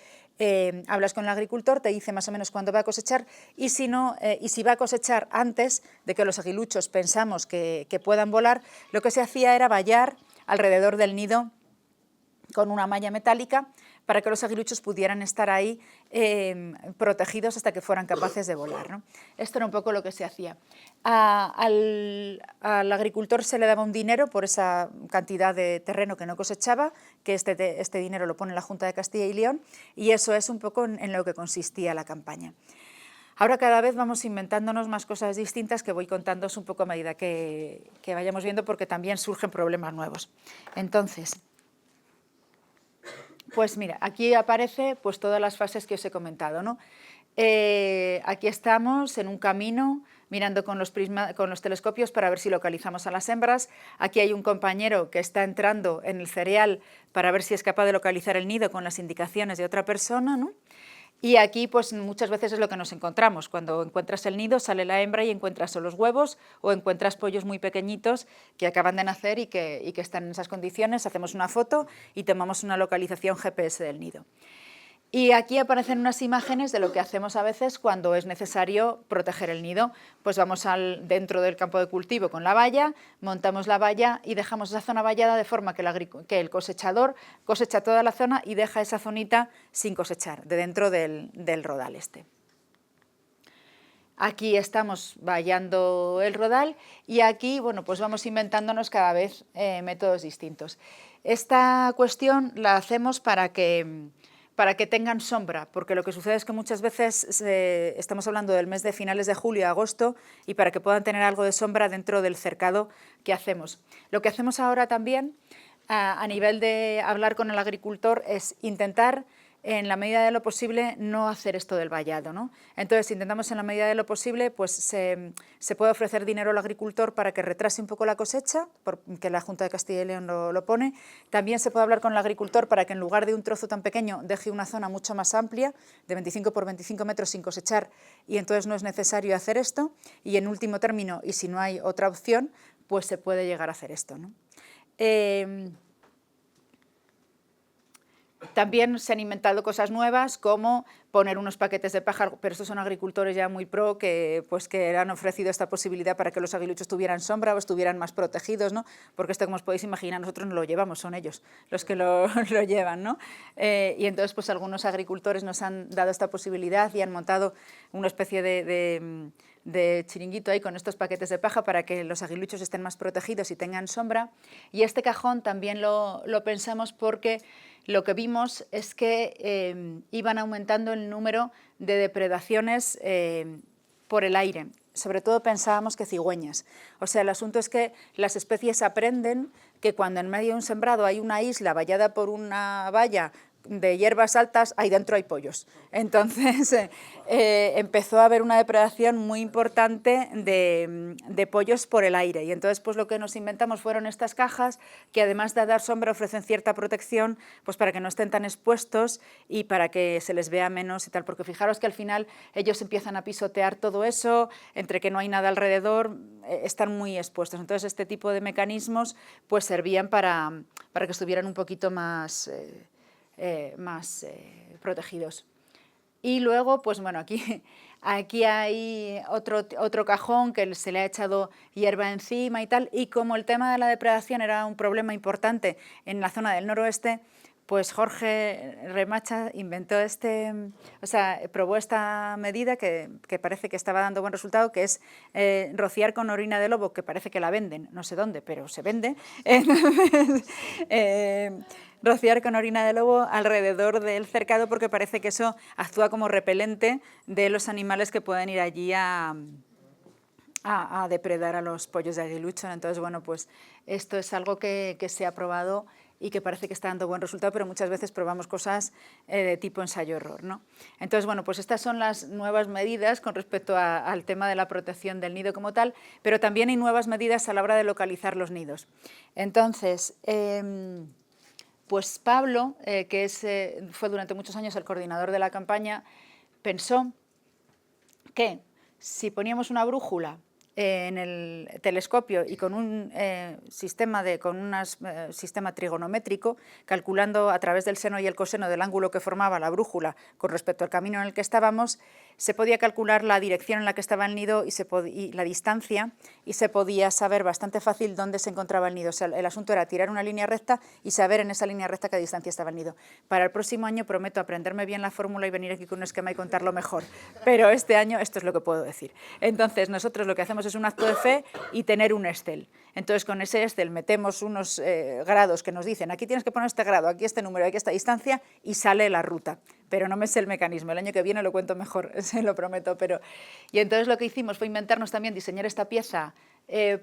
hablas con el agricultor, te dice más o menos cuándo va a cosechar, y si no, y si va a cosechar antes de que los aguiluchos pensamos que puedan volar, lo que se hacía era vallar alrededor del nido con una malla metálica para que los aguiluchos pudieran estar ahí protegidos hasta que fueran capaces de volar, ¿no? Esto era un poco lo que se hacía. Al agricultor se le daba un dinero por esa cantidad de terreno que no cosechaba, que este dinero lo pone la Junta de Castilla y León, y eso es un poco en lo que consistía la campaña. Ahora cada vez vamos inventándonos más cosas distintas que voy contándoos un poco a medida que vayamos viendo, porque también surgen problemas nuevos. Entonces, pues mira, aquí aparece pues todas las fases que os he comentado, ¿no? Aquí estamos en un camino mirando con los telescopios para ver si localizamos a las hembras. Aquí hay un compañero que está entrando en el cereal para ver si es capaz de localizar el nido con las indicaciones de otra persona, ¿no? Y aquí pues muchas veces es lo que nos encontramos. Cuando encuentras el nido sale la hembra y encuentras o los huevos o encuentras pollos muy pequeñitos que acaban de nacer y que están en esas condiciones. Hacemos una foto y tomamos una localización GPS del nido. Y aquí aparecen unas imágenes de lo que hacemos a veces cuando es necesario proteger el nido. Pues vamos dentro del campo de cultivo con la valla, montamos la valla y dejamos esa zona vallada de forma que el cosechador cosecha toda la zona y deja esa zonita sin cosechar, de dentro del rodal este. Aquí estamos vallando el rodal y aquí, bueno, pues vamos inventándonos cada vez métodos distintos. Esta cuestión la hacemos para que tengan sombra, porque lo que sucede es que muchas veces estamos hablando del mes de finales de julio a agosto, y para que puedan tener algo de sombra dentro del cercado que hacemos. Lo que hacemos ahora también, a nivel de hablar con el agricultor, es intentar en la medida de lo posible, no hacer esto del vallado, ¿no? Entonces, intentamos en la medida de lo posible, pues se puede ofrecer dinero al agricultor para que retrase un poco la cosecha, porque la Junta de Castilla y León lo pone. También se puede hablar con el agricultor para que en lugar de un trozo tan pequeño deje una zona mucho más amplia, de 25 por 25 metros sin cosechar, y entonces no es necesario hacer esto. Y en último término, y si no hay otra opción, pues se puede llegar a hacer esto, ¿no? También se han inventado cosas nuevas como poner unos paquetes de paja, pero estos son agricultores ya muy pro que han ofrecido esta posibilidad para que los aguiluchos tuvieran sombra o estuvieran más protegidos, ¿no? Porque esto, como os podéis imaginar, nosotros no lo llevamos, son ellos los que lo llevan, ¿no? Y entonces pues algunos agricultores nos han dado esta posibilidad y han montado una especie de chiringuito ahí con estos paquetes de paja para que los aguiluchos estén más protegidos y tengan sombra. Y este cajón también lo pensamos porque lo que vimos es que iban aumentando el número de depredaciones por el aire. Sobre todo pensábamos que cigüeñas. O sea, el asunto es que las especies aprenden que cuando en medio de un sembrado hay una isla vallada por una valla de hierbas altas, ahí dentro hay pollos. Entonces empezó a haber una depredación muy importante de pollos por el aire, y entonces pues lo que nos inventamos fueron estas cajas que, además de dar sombra, ofrecen cierta protección, pues para que no estén tan expuestos y para que se les vea menos y tal, porque fijaros que al final ellos empiezan a pisotear todo eso, entre que no hay nada alrededor, están muy expuestos. Entonces este tipo de mecanismos pues servían para que estuvieran un poquito más protegidos. Y luego, pues bueno, aquí hay otro cajón que se le ha echado hierba encima y tal, y como el tema de la depredación era un problema importante en la zona del noroeste, pues Jorge Remacha probó esta medida que parece que estaba dando buen resultado, que es rociar con orina de lobo, que parece que la venden, no sé dónde, pero se vende. Rociar con orina de lobo alrededor del cercado, porque parece que eso actúa como repelente de los animales que pueden ir allí a depredar a los pollos de aguilucho. Entonces, bueno, pues esto es algo que se ha probado y que parece que está dando buen resultado, pero muchas veces probamos cosas de tipo ensayo-error, ¿no? Entonces, bueno, pues estas son las nuevas medidas con respecto al tema de la protección del nido como tal, pero también hay nuevas medidas a la hora de localizar los nidos. Entonces, pues Pablo, que fue durante muchos años el coordinador de la campaña, pensó que si poníamos una brújula en el telescopio y con un sistema trigonométrico, calculando a través del seno y el coseno del ángulo que formaba la brújula con respecto al camino en el que estábamos, se podía calcular la dirección en la que estaba el nido y la distancia, y se podía saber bastante fácil dónde se encontraba el nido. O sea, el asunto era tirar una línea recta y saber en esa línea recta qué distancia estaba el nido. Para el próximo año prometo aprenderme bien la fórmula y venir aquí con un esquema y contarlo mejor, pero este año esto es lo que puedo decir. Entonces nosotros lo que hacemos es un acto de fe y tener un Excel. Entonces con ese Excel metemos unos grados que nos dicen, aquí tienes que poner este grado, aquí este número, aquí esta distancia, y sale la ruta. Pero no me sé el mecanismo, el año que viene lo cuento mejor, se lo prometo. Y entonces lo que hicimos fue inventarnos también, diseñar esta pieza es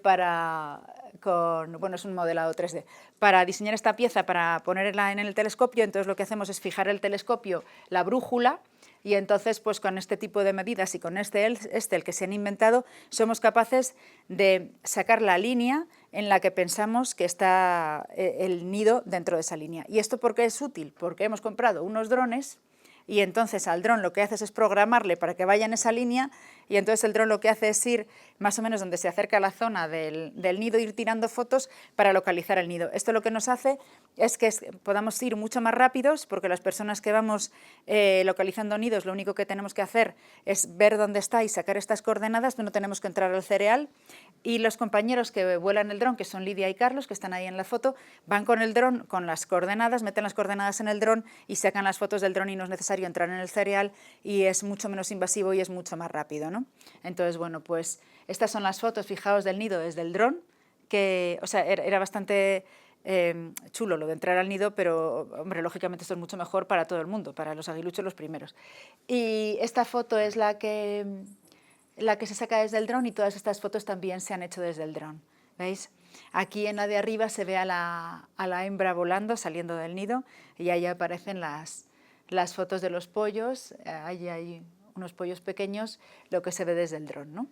un modelado 3D, para diseñar esta pieza para ponerla en el telescopio. Entonces lo que hacemos es fijar el telescopio, la brújula, y entonces pues con este tipo de medidas y con este Excel que se han inventado, somos capaces de sacar la línea en la que pensamos que está el nido dentro de esa línea. ¿Y esto por qué es útil? Porque hemos comprado unos drones, y entonces al dron lo que haces es programarle para que vaya en esa línea, y entonces el dron lo que hace es ir más o menos donde se acerca a la zona del nido, ir tirando fotos para localizar el nido. Esto lo que nos hace es que podamos ir mucho más rápidos, porque las personas que vamos localizando nidos, lo único que tenemos que hacer es ver dónde está y sacar estas coordenadas, no tenemos que entrar al cereal, y los compañeros que vuelan el dron, que son Lidia y Carlos, que están ahí en la foto, van con el dron, con las coordenadas, meten las coordenadas en el dron y sacan las fotos del dron, y no es necesario entrar en el cereal, y es mucho menos invasivo y es mucho más rápido, ¿no? Entonces, bueno, pues estas son las fotos, fijaos, del nido desde el dron, que, o sea, era bastante chulo lo de entrar al nido, pero, hombre, lógicamente esto es mucho mejor para todo el mundo, para los aguiluchos los primeros. Y esta foto es la que se saca desde el dron, y todas estas fotos también se han hecho desde el dron, ¿veis? Aquí en la de arriba se ve a la hembra volando, saliendo del nido, y ahí aparecen las las fotos de los pollos, hay unos pollos pequeños, lo que se ve desde el dron, ¿no?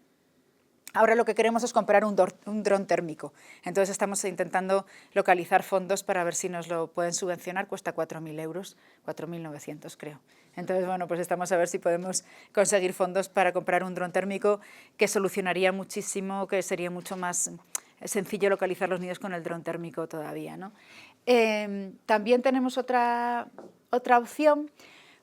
Ahora lo que queremos es comprar un dron térmico, entonces estamos intentando localizar fondos para ver si nos lo pueden subvencionar, cuesta 4.000 euros, 4.900 creo. Entonces, bueno, pues estamos a ver si podemos conseguir fondos para comprar un dron térmico que solucionaría muchísimo, que sería mucho más sencillo localizar los nidos con el dron térmico todavía, ¿no? También tenemos otra opción,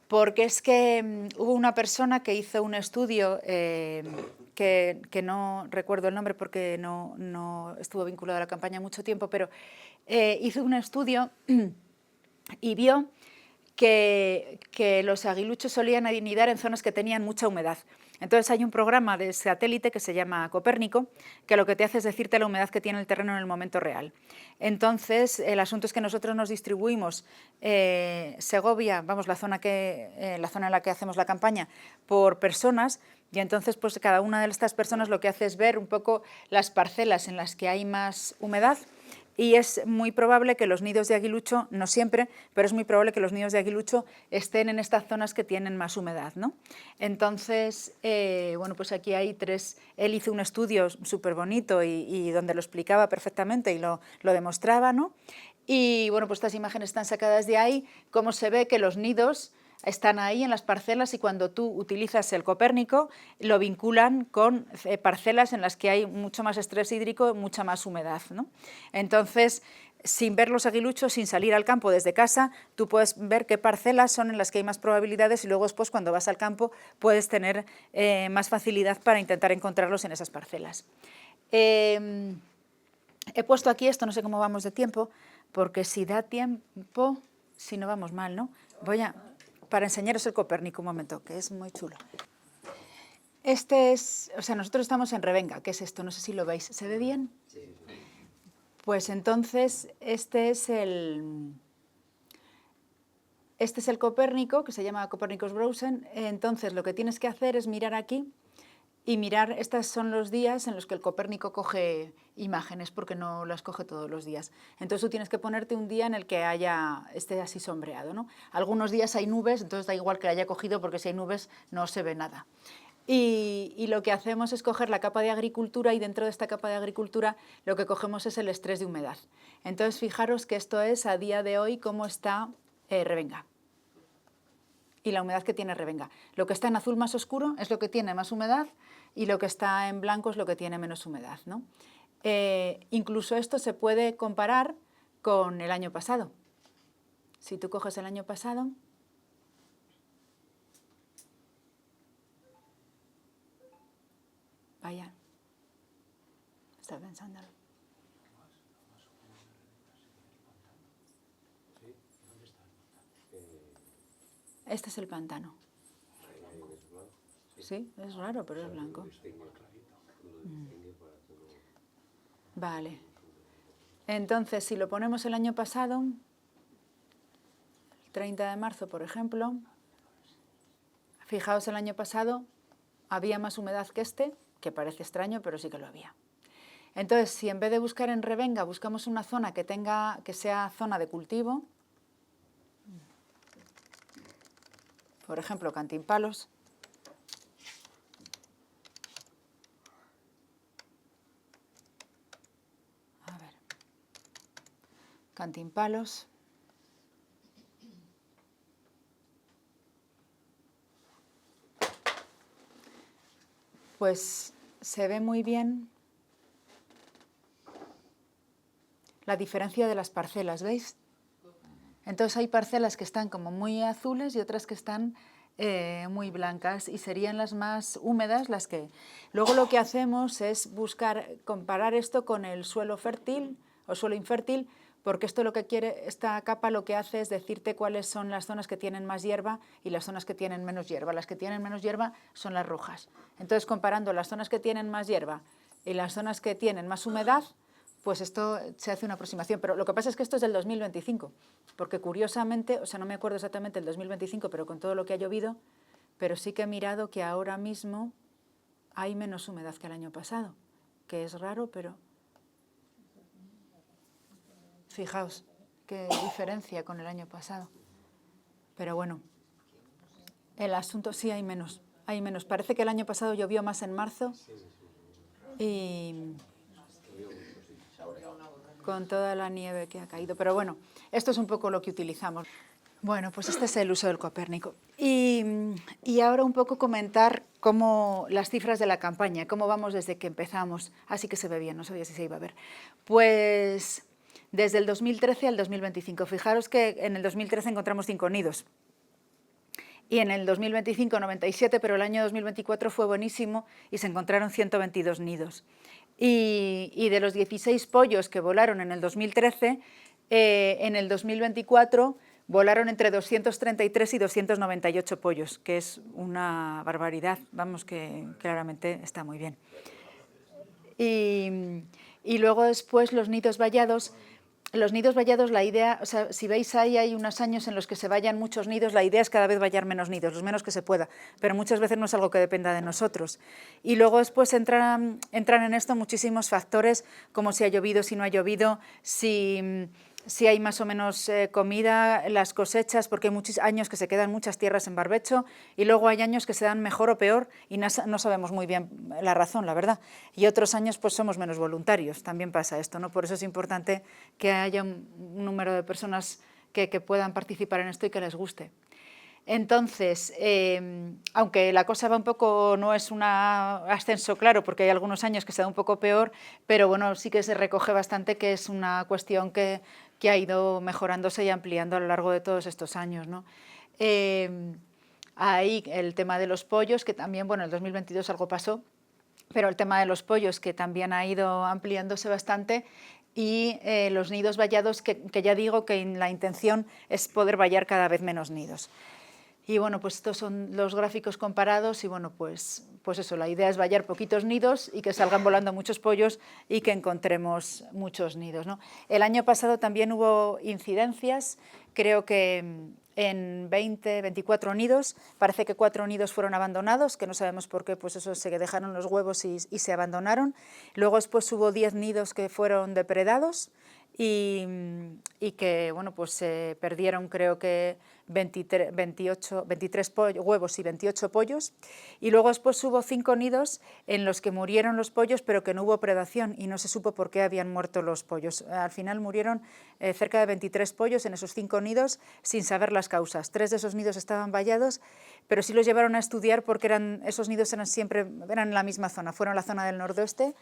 porque es que hubo una persona que hizo un estudio que no recuerdo el nombre porque no estuvo vinculado a la campaña mucho tiempo, pero hizo un estudio y vio que los aguiluchos solían anidar en zonas que tenían mucha humedad. Entonces hay un programa de satélite que se llama Copérnico, que lo que te hace es decirte la humedad que tiene el terreno en el momento real. Entonces el asunto es que nosotros nos distribuimos Segovia, vamos, la zona en la que hacemos la campaña, por personas, y entonces pues cada una de estas personas lo que hace es ver un poco las parcelas en las que hay más humedad. Y es muy probable que los nidos de aguilucho, no siempre, pero es muy probable que los nidos de aguilucho estén en estas zonas que tienen más humedad, ¿no? Entonces, bueno, pues aquí hay él hizo un estudio súper bonito y donde lo explicaba perfectamente y lo demostraba, ¿no? Y bueno, pues estas imágenes están sacadas de ahí, cómo se ve que los nidos están ahí en las parcelas y cuando tú utilizas el Copérnico lo vinculan con parcelas en las que hay mucho más estrés hídrico, mucha más humedad, ¿no? Entonces, sin ver los aguiluchos, sin salir al campo desde casa, tú puedes ver qué parcelas son en las que hay más probabilidades y luego después cuando vas al campo puedes tener más facilidad para intentar encontrarlos en esas parcelas. He puesto aquí esto, no sé cómo vamos de tiempo, porque si da tiempo, si no vamos mal, ¿no? Para enseñaros el Copérnico un momento, que es muy chulo. Nosotros estamos en Revenga, ¿qué es esto? No sé si lo veis, ¿se ve bien? Sí. Pues entonces este es el Copérnico, que se llama Copérnicus Browsen. Entonces lo que tienes que hacer es mirar aquí y mirar, estos son los días en los que el Copérnico coge imágenes, porque no las coge todos los días. Entonces tú tienes que ponerte un día en el que esté así sombreado, ¿no? Algunos días hay nubes, entonces da igual que haya cogido, porque si hay nubes no se ve nada. Y lo que hacemos es coger la capa de agricultura y dentro de esta capa de agricultura lo que cogemos es el estrés de humedad. Entonces fijaros que esto es a día de hoy cómo está Revenga y la humedad que tiene Revenga. Lo que está en azul más oscuro es lo que tiene más humedad y lo que está en blanco es lo que tiene menos humedad, ¿no? Incluso esto se puede comparar con el año pasado. Si tú coges el año pasado, vaya, estaba pensándolo. Este es el pantano. Sí, es raro, pero es blanco. Vale. Entonces, si lo ponemos el año pasado, el 30 de marzo, por ejemplo, fijaos, el año pasado había más humedad que este, que parece extraño, pero sí que lo había. Entonces, si en vez de buscar en Revenga buscamos una zona que sea zona de cultivo, por ejemplo, Cantimpalos, Cantimpalos, pues se ve muy bien la diferencia de las parcelas, ¿veis? Entonces hay parcelas que están como muy azules y otras que están muy blancas y serían las más húmedas las que... Luego lo que hacemos es comparar esto con el suelo fértil o suelo infértil, porque esta capa lo que hace es decirte cuáles son las zonas que tienen más hierba y las zonas que tienen menos hierba. Las que tienen menos hierba son las rojas. Entonces, comparando las zonas que tienen más hierba y las zonas que tienen más humedad, pues esto se hace una aproximación. Pero lo que pasa es que esto es del 2025, porque curiosamente, no me acuerdo exactamente del 2025, pero con todo lo que ha llovido, pero sí que he mirado que ahora mismo hay menos humedad que el año pasado, que es raro, pero... Fijaos qué diferencia con el año pasado. Pero bueno, El asunto, sí, hay menos. Parece que el año pasado llovió más en marzo y con toda la nieve que ha caído. Pero bueno, esto es un poco lo que utilizamos. Bueno, pues este es el uso del Copérnico. Y ahora un poco comentar cómo las cifras de la campaña, cómo vamos desde que empezamos. Así que se ve bien, no sabía si se iba a ver. Pues desde el 2013 al 2025. Fijaros que en el 2013 encontramos 5 nidos. Y en el 2025 97, pero el año 2024 fue buenísimo y se encontraron 122 nidos. Y de los 16 pollos que volaron en el 2013, en el 2024 volaron entre 233 y 298 pollos, que es una barbaridad, vamos, que claramente está muy bien. Y luego después los nidos vallados. Los nidos vallados, la idea, o sea, si veis ahí hay unos años en los que se vallan muchos nidos, la idea es cada vez vallar menos nidos, los menos que se pueda, pero muchas veces no es algo que dependa de nosotros. Y luego después entran en esto muchísimos factores, como si ha llovido, si no ha llovido, si hay más o menos comida, las cosechas, porque hay muchos años que se quedan muchas tierras en barbecho y luego hay años que se dan mejor o peor y no sabemos muy bien la razón, la verdad. Y otros años pues somos menos voluntarios, también pasa esto, ¿no? Por eso es importante que haya un número de personas que puedan participar en esto y que les guste. Entonces, aunque la cosa va un poco, no es un ascenso claro, porque hay algunos años que se da un poco peor, pero bueno, sí que se recoge bastante que es una cuestión que ha ido mejorándose y ampliando a lo largo de todos estos años, ¿no? Ahí el tema de los pollos, que también, bueno, en el 2022 algo pasó, pero el tema de los pollos que también ha ido ampliándose bastante y los nidos vallados, que ya digo que la intención es poder vallar cada vez menos nidos. Y bueno, pues estos son los gráficos comparados y bueno, pues eso, la idea es vallar poquitos nidos y que salgan volando muchos pollos y que encontremos muchos nidos, ¿no? El año pasado también hubo incidencias, creo que en 24 nidos, parece que 4 nidos fueron abandonados, que no sabemos por qué, pues eso, se dejaron los huevos y se abandonaron. Luego después hubo 10 nidos que fueron depredados y que, bueno, pues se perdieron, creo que 23 huevos y 28 pollos, y luego después hubo 5 nidos en los que murieron los pollos, pero que no hubo predación y no se supo por qué habían muerto los pollos. Al final murieron cerca de 23 pollos en esos 5 nidos sin saber las causas. 3 de esos nidos estaban vallados, pero sí los llevaron a estudiar porque esos nidos eran en la misma zona, fueron la zona del noroeste,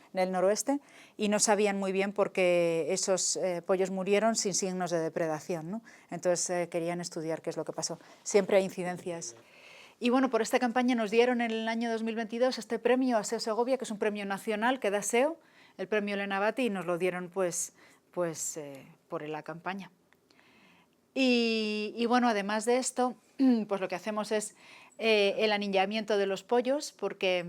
y no sabían muy bien por qué esos pollos murieron sin signos de depredación, ¿no? Entonces querían estudiar qué es lo que pasó. Siempre hay incidencias. Y bueno, por esta campaña nos dieron en el año 2022 este premio a SEO Segovia, que es un premio nacional que da SEO, el premio Elena Bati, y nos lo dieron pues por la campaña. Y bueno, además de esto, pues lo que hacemos es el anillamiento de los pollos, porque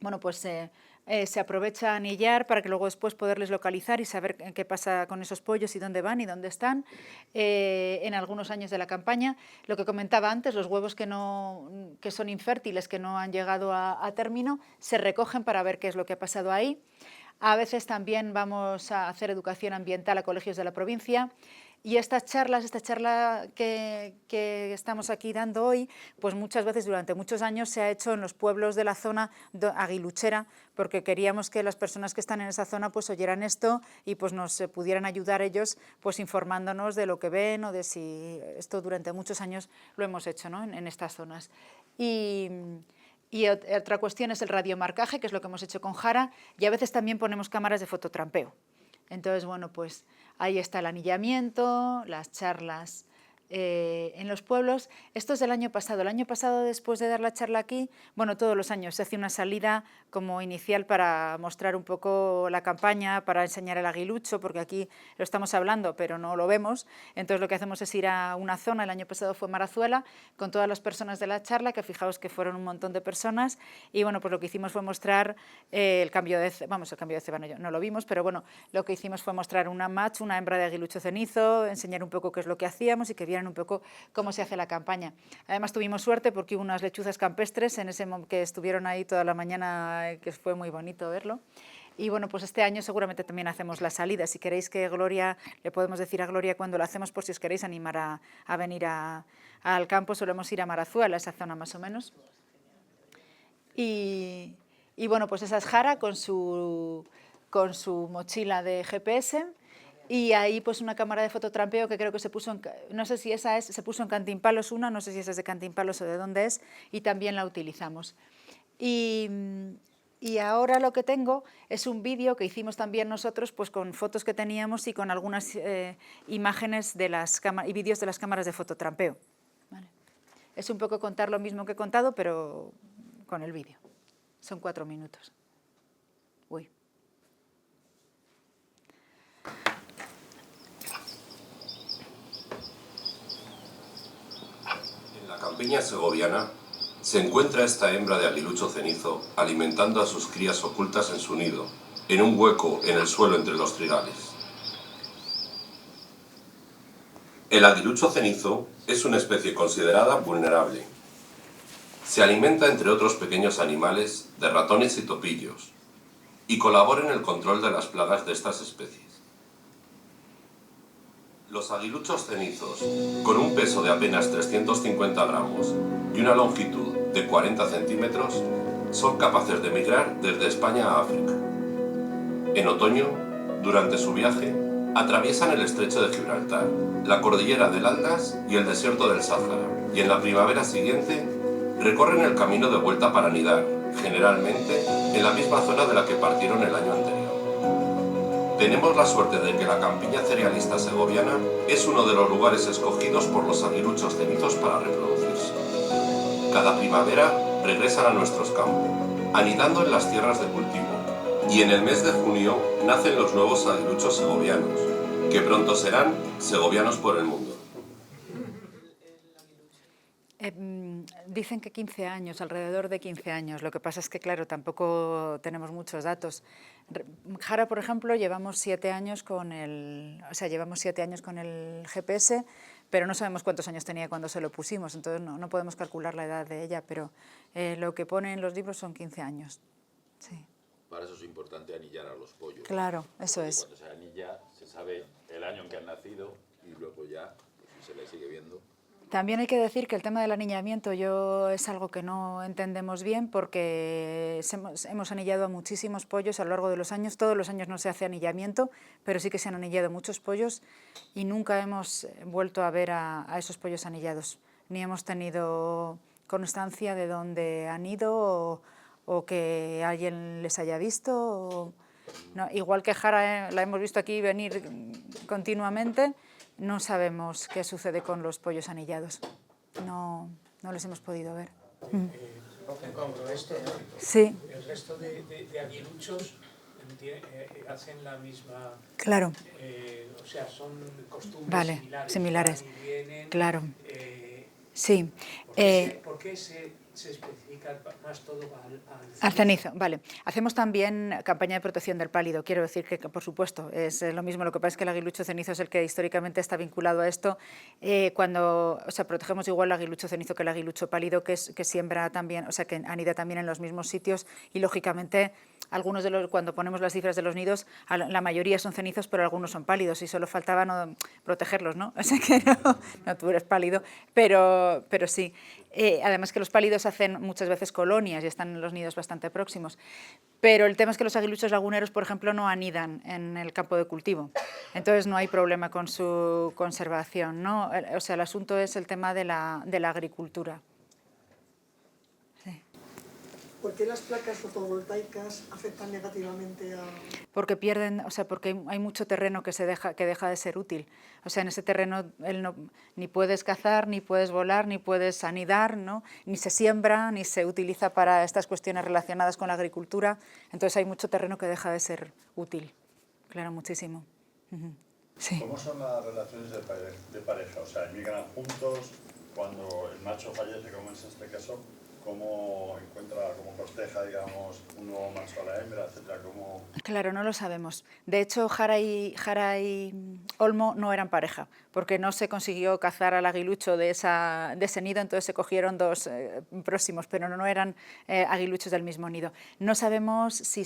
bueno, pues se aprovecha a anillar para que luego después poderles localizar y saber qué pasa con esos pollos y dónde van y dónde están. En algunos años de la campaña, lo que comentaba antes, los huevos que son infértiles, que no han llegado a término, se recogen para ver qué es lo que ha pasado ahí. A veces también vamos a hacer educación ambiental a colegios de la provincia. Y esta charla que estamos aquí dando hoy, pues muchas veces durante muchos años se ha hecho en los pueblos de la zona aguiluchera, porque queríamos que las personas que están en esa zona pues oyeran esto y pues nos pudieran ayudar ellos pues informándonos de lo que ven o de si esto durante muchos años lo hemos hecho, ¿no? en estas zonas. Y otra cuestión es el radiomarcaje, que es lo que hemos hecho con Jara, y a veces también ponemos cámaras de fototrampeo. Entonces, bueno, pues ahí está el anillamiento, las charlas en los pueblos. Esto es del año pasado. El año pasado, después de dar la charla aquí, bueno, todos los años se hace una salida como inicial para mostrar un poco la campaña, para enseñar el aguilucho, porque aquí lo estamos hablando, pero no lo vemos. Entonces lo que hacemos es ir a una zona, el año pasado fue Marazuela, con todas las personas de la charla, que fijaos que fueron un montón de personas, y bueno, pues lo que hicimos fue mostrar el cambio de ceba no lo vimos, pero bueno, lo que hicimos fue mostrar una hembra de aguilucho cenizo, enseñar un poco qué es lo que hacíamos y que vieran un poco cómo se hace la campaña. Además tuvimos suerte porque hubo unas lechuzas campestres que estuvieron ahí toda la mañana, que fue muy bonito verlo. Y bueno, pues este año seguramente también hacemos la salida. Si queréis que Gloria, le podemos decir a Gloria cuando lo hacemos, por si os queréis animar a venir al campo. Solemos ir a Marazuela, esa zona más o menos. Y bueno, pues esa es Jara con su mochila de GPS. Y ahí pues una cámara de fototrampeo que creo que se puso, no sé si esa es, se puso en Cantimpalos una, no sé si esa es de Cantimpalos o de dónde es, y también la utilizamos. Y ahora lo que tengo es un vídeo que hicimos también nosotros pues con fotos que teníamos y con algunas imágenes de las y vídeos de las cámaras de fototrampeo. ¿Vale? Es un poco contar lo mismo que he contado, pero con el vídeo. Son 4 minutos. Uy.
En la campiña segoviana se encuentra esta hembra de aguilucho cenizo alimentando a sus crías ocultas en su nido, en un hueco en el suelo entre los trigales. El aguilucho cenizo es una especie considerada vulnerable. Se alimenta, entre otros pequeños animales, de ratones y topillos, y colabora en el control de las plagas de estas especies. Los aguiluchos cenizos, con un peso de apenas 350 gramos y una longitud de 40 centímetros, son capaces de migrar desde España a África. En otoño, durante su viaje, atraviesan el estrecho de Gibraltar, la cordillera del Atlas y el desierto del Sáhara, y en la primavera siguiente recorren el camino de vuelta para anidar, generalmente en la misma zona de la que partieron el año anterior. Tenemos la suerte de que la campiña cerealista segoviana es uno de los lugares escogidos por los aguiluchos cenizos para reproducirse. Cada primavera regresan a nuestros campos, anidando en las tierras de cultivo, y en el mes de junio nacen los nuevos aguiluchos segovianos, que pronto serán segovianos por el mundo.
Dicen que 15 años, alrededor de 15 años. Lo que pasa es que, claro, tampoco tenemos muchos datos. Jara, por ejemplo, llevamos 7 años con el GPS, pero no sabemos cuántos años tenía cuando se lo pusimos, entonces no podemos calcular la edad de ella, pero lo que pone en los libros son 15 años. Sí.
Para eso es importante anillar a los pollos.
Claro, eso es.
Cuando se anilla se sabe el año en que han nacido y luego ya, pues, si se le sigue viendo.
También hay que decir que el tema del anillamiento es algo que no entendemos bien porque hemos anillado a muchísimos pollos a lo largo de los años. Todos los años no se hace anillamiento, pero sí que se han anillado muchos pollos y nunca hemos vuelto a ver a esos pollos anillados. Ni hemos tenido constancia de dónde han ido o que alguien les haya visto. No, igual que Jara, la hemos visto aquí venir continuamente. No sabemos qué sucede con los pollos anillados. No los hemos podido ver.
Como esto, ¿no?
Sí.
El resto de aguiluchos hacen la misma...
Claro.
O sea, son costumbres
similares.
Van y vienen,
claro. Sí.
¿Por qué se especifica más todo
al cenizo? Vale. Hacemos también campaña de protección del pálido. Quiero decir que, por supuesto, es lo mismo. Lo que pasa es que el aguilucho cenizo es el que históricamente está vinculado a esto. Protegemos igual el aguilucho cenizo que el aguilucho pálido, que siembra también, que anida también en los mismos sitios y, lógicamente, algunos cuando ponemos las cifras de los nidos, la mayoría son cenizos, pero algunos son pálidos y solo faltaba protegerlos, ¿no? O sea que no, tú eres pálido, pero sí. Además que los pálidos hacen muchas veces colonias y están en los nidos bastante próximos. Pero el tema es que los aguiluchos laguneros, por ejemplo, no anidan en el campo de cultivo. Entonces no hay problema con su conservación, ¿no? O sea, el asunto es el tema de la agricultura.
¿Por qué las placas fotovoltaicas afectan negativamente a...?
Porque porque hay mucho terreno que deja de ser útil. O sea, en ese terreno ni puedes cazar, ni puedes volar, ni puedes anidar, ¿no? Ni se siembra, ni se utiliza para estas cuestiones relacionadas con la agricultura. Entonces hay mucho terreno que deja de ser útil. Claro, muchísimo. Sí.
¿Cómo son las relaciones de pareja? O sea, ¿emigran juntos? Cuando el macho fallece, como es este caso, cómo encuentra, cómo corteja, digamos, un nuevo macho a la hembra, etcétera? ¿Cómo...
Claro, no lo sabemos. De hecho, Jara y Olmo no eran pareja, porque no se consiguió cazar al aguilucho de ese nido, entonces se cogieron dos próximos, pero no eran aguiluchos del mismo nido. No sabemos si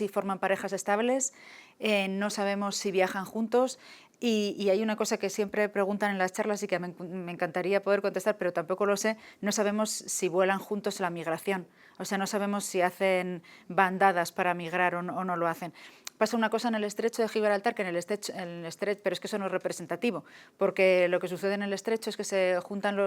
forman parejas estables, no sabemos si viajan juntos. Y hay una cosa que siempre preguntan en las charlas y que me encantaría poder contestar, pero tampoco lo sé, no sabemos si vuelan juntos en la migración, o sea, no sabemos si hacen bandadas para migrar o no lo hacen. Pasa una cosa en el estrecho de Gibraltar, que en el estrecho, pero es que eso no es representativo, porque lo que sucede en el estrecho es que se juntan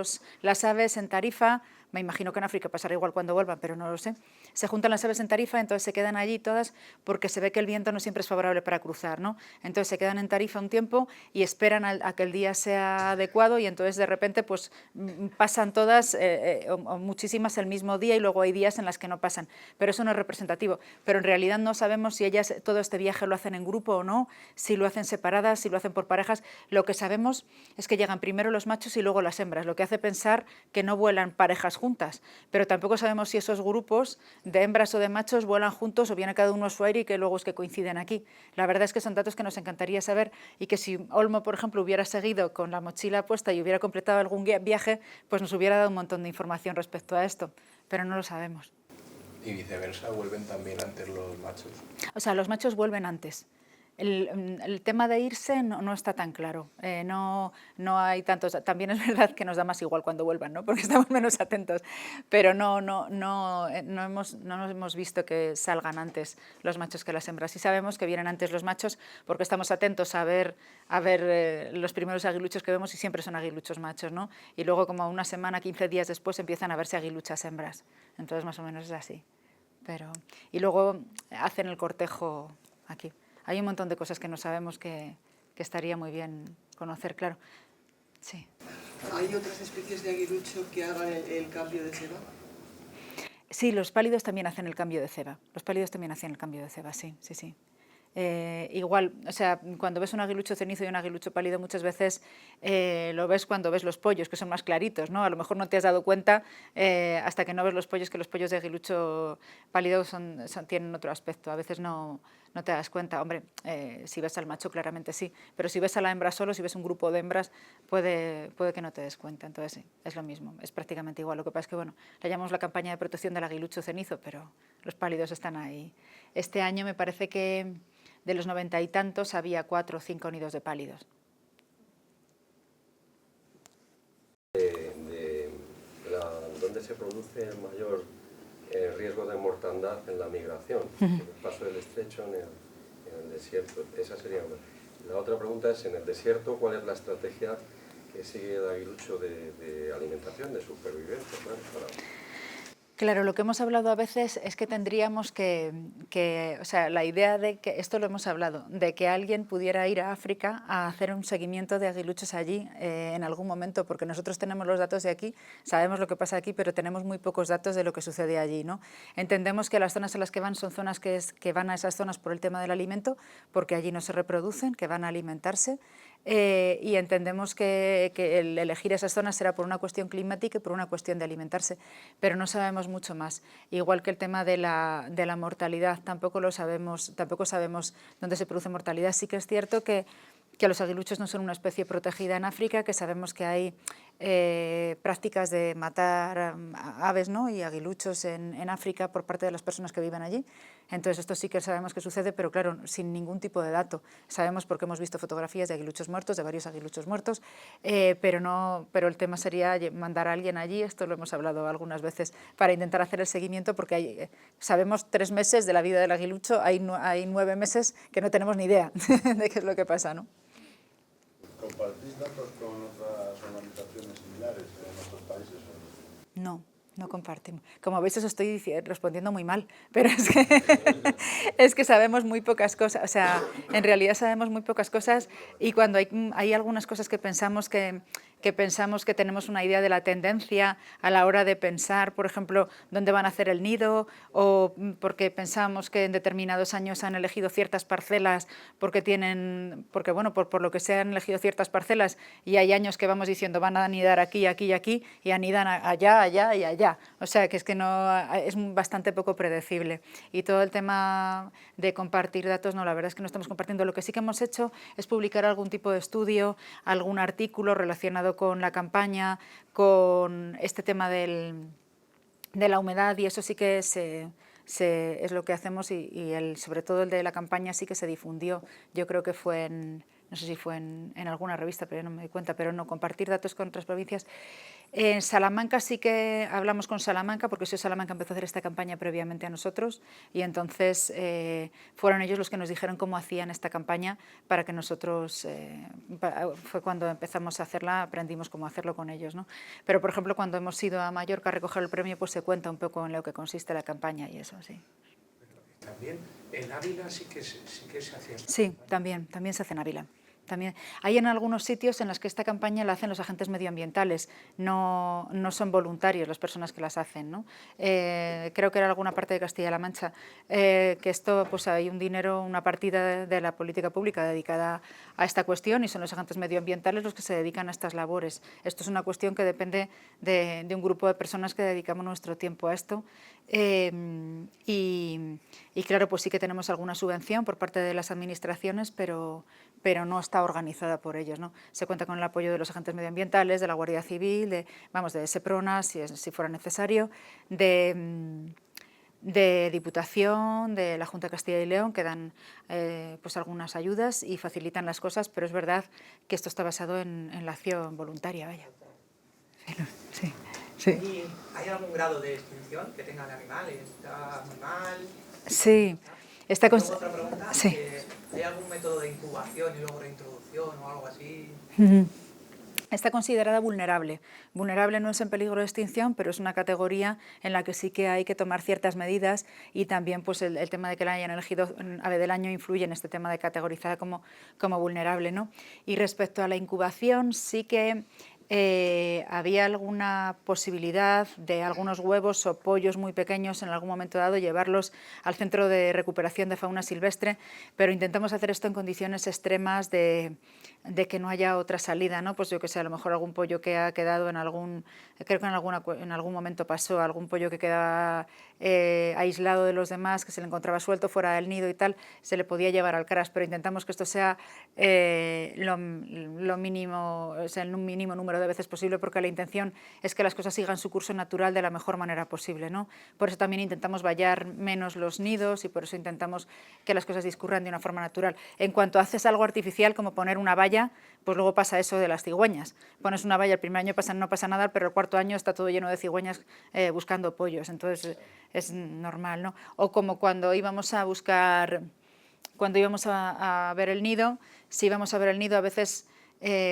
las aves en Tarifa, me imagino que en África pasará igual cuando vuelvan, pero no lo sé, se juntan las aves en Tarifa, entonces se quedan allí todas porque se ve que el viento no siempre es favorable para cruzar, ¿no? Entonces se quedan en Tarifa un tiempo y esperan a que el día sea adecuado y entonces de repente pues pasan todas o muchísimas el mismo día y luego hay días en las que no pasan, pero eso no es representativo, pero en realidad no sabemos si ellas todo este viaje lo hacen en grupo o no, si lo hacen separadas, si lo hacen por parejas. Lo que sabemos es que llegan primero los machos y luego las hembras, lo que hace pensar que no vuelan parejas juntas, pero tampoco sabemos si esos grupos de hembras o de machos vuelan juntos o viene cada uno a su aire y que luego es que coinciden aquí. La verdad es que son datos que nos encantaría saber y que si Olmo, por ejemplo, hubiera seguido con la mochila puesta y hubiera completado algún viaje, pues nos hubiera dado un montón de información respecto a esto, pero no lo sabemos.
¿Y viceversa, vuelven también antes los machos?
O sea, los machos vuelven antes. El tema de irse no está tan claro, no hay tantos, también es verdad que nos da más igual cuando vuelvan, ¿no? Porque estamos menos atentos, pero no hemos visto que salgan antes los machos que las hembras. Sí sabemos que vienen antes los machos porque estamos atentos a ver los primeros aguiluchos que vemos y siempre son aguiluchos machos, ¿no? Y luego como una semana, 15 días después empiezan a verse aguiluchas hembras, entonces más o menos es así. Y luego hacen el cortejo aquí. Hay un montón de cosas que no sabemos que estaría muy bien conocer, claro. Sí.
¿Hay otras especies de aguilucho que hagan el cambio de ceba?
Sí, los pálidos también hacen el cambio de ceba. Los pálidos también hacen el cambio de ceba, sí. Igual, o sea, cuando ves un aguilucho cenizo y un aguilucho pálido muchas veces lo ves cuando ves los pollos, que son más claritos, ¿no? A lo mejor no te has dado cuenta hasta que no ves los pollos, que los pollos de aguilucho pálido tienen otro aspecto. A veces no te das cuenta. Hombre, si ves al macho claramente sí, pero si ves a la hembra solo, si ves un grupo de hembras, puede que no te des cuenta. Entonces sí, es lo mismo, es prácticamente igual. Lo que pasa es que, bueno, le llamamos la campaña de protección del aguilucho cenizo, pero los pálidos están ahí. Este año me parece que de los 90 y tantos había 4 o 5 nidos de pálidos.
¿Dónde se produce el mayor riesgo de mortandad en la migración? En el paso del estrecho, en el desierto. Esa sería una. La otra pregunta es, en el desierto, ¿cuál es la estrategia que sigue el aguilucho de alimentación, de supervivencia?
Claro, lo que hemos hablado a veces es que tendríamos o sea, la idea de que, esto lo hemos hablado, de que alguien pudiera ir a África a hacer un seguimiento de aguiluchos allí en algún momento, porque nosotros tenemos los datos de aquí, sabemos lo que pasa aquí, pero tenemos muy pocos datos de lo que sucede allí, ¿no? Entendemos que las zonas a las que van son zonas que van a esas zonas por el tema del alimento, porque allí no se reproducen, que van a alimentarse, y entendemos que el elegir esas zonas será por una cuestión climática y por una cuestión de alimentarse, pero no sabemos mucho más. Igual que el tema de la mortalidad, tampoco sabemos dónde se produce mortalidad. Sí que es cierto que los aguiluchos no son una especie protegida en África, que sabemos que hay prácticas de matar aves, ¿no? Y aguiluchos en África por parte de las personas que viven allí. Entonces esto sí que sabemos que sucede, pero claro, sin ningún tipo de dato. Sabemos porque hemos visto fotografías de aguiluchos muertos, de varios aguiluchos muertos, pero el tema sería mandar a alguien allí, esto lo hemos hablado algunas veces, para intentar hacer el seguimiento, porque sabemos 3 meses de la vida del aguilucho, hay 9 meses que no tenemos ni idea de qué es lo que pasa, ¿no?
¿Compartís datos con otras organizaciones similares en otros países?
No compartimos. Como veis, os estoy respondiendo muy mal, pero es que sabemos muy pocas cosas. O sea, en realidad sabemos muy pocas cosas y cuando hay algunas cosas que pensamos que que pensamos que tenemos una idea de la tendencia a la hora de pensar, por ejemplo, dónde van a hacer el nido, o porque pensamos que en determinados años han elegido ciertas parcelas porque bueno, por lo que sea han elegido ciertas parcelas, y hay años que vamos diciendo van a anidar aquí, aquí y aquí, y anidan allá, allá y allá. O sea, que es que no, es bastante poco predecible. Y todo el tema de compartir datos, no, la verdad es que no estamos compartiendo. Lo que sí que hemos hecho es publicar algún tipo de estudio, algún artículo relacionado con la campaña, con este tema de la humedad, y eso sí que es lo que hacemos, y sobre todo el de la campaña sí que se difundió. Yo creo que fue no sé si fue en alguna revista, pero yo no me di cuenta, pero no, compartir datos con otras provincias. En Salamanca sí que hablamos con Salamanca, porque Salamanca empezó a hacer esta campaña previamente a nosotros, y entonces fueron ellos los que nos dijeron cómo hacían esta campaña para que nosotros, fue cuando empezamos a hacerla, aprendimos cómo hacerlo con ellos, ¿no? Pero, por ejemplo, cuando hemos ido a Mallorca a recoger el premio, pues se cuenta un poco en lo que consiste la campaña y eso, sí.
También en Ávila sí que se hace.
Sí, también se hace en Ávila. También hay en algunos sitios en los que esta campaña la hacen los agentes medioambientales, no son voluntarios las personas que las hacen, ¿no? Creo que era alguna parte de Castilla-La Mancha, que esto, pues hay un dinero, una partida de la política pública dedicada a esta cuestión, y son los agentes medioambientales los que se dedican a estas labores. Esto es una cuestión que depende de un grupo de personas que dedicamos nuestro tiempo a esto, y claro, pues sí que tenemos alguna subvención por parte de las administraciones, pero no está organizada por ellos, ¿no? Se cuenta con el apoyo de los agentes medioambientales, de la Guardia Civil, de Seprona, si fuera necesario, de Diputación, de la Junta de Castilla y León, que dan pues algunas ayudas y facilitan las cosas, pero es verdad que esto está basado en la acción voluntaria, vaya. Sí.
¿Y hay algún grado de extinción que tenga el animal? ¿Está muy mal?
Sí.
Otra pregunta,
sí.
¿hay algún método de incubación y luego reintroducción o algo así?
Está considerada vulnerable. Vulnerable no es en peligro de extinción, pero es una categoría en la que sí que hay que tomar ciertas medidas, y también pues el tema de que la hayan elegido ave del año influye en este tema de categorizada como vulnerable, ¿no? Y respecto a la incubación, sí que había alguna posibilidad de algunos huevos o pollos muy pequeños en algún momento dado llevarlos al Centro de Recuperación de Fauna Silvestre, pero intentamos hacer esto en condiciones extremas de que no haya otra salida, ¿no? Pues yo que sé, a lo mejor algún pollo que ha quedado creo que en algún momento pasó, algún pollo que quedaba aislado de los demás, que se le encontraba suelto fuera del nido y tal, se le podía llevar al CRAS, pero intentamos que esto sea lo mínimo, o sea, el mínimo número de veces posible, porque la intención es que las cosas sigan su curso natural de la mejor manera posible, ¿no? Por eso también intentamos vallar menos los nidos, y por eso intentamos que las cosas discurran de una forma natural. En cuanto haces algo artificial, como poner una valla, pues luego pasa eso de las cigüeñas. Pones una valla, el primer año no pasa nada, pero el cuarto año está todo lleno de cigüeñas buscando pollos, entonces es normal, ¿no? O como cuando íbamos a ver el nido, si íbamos a ver el nido, a veces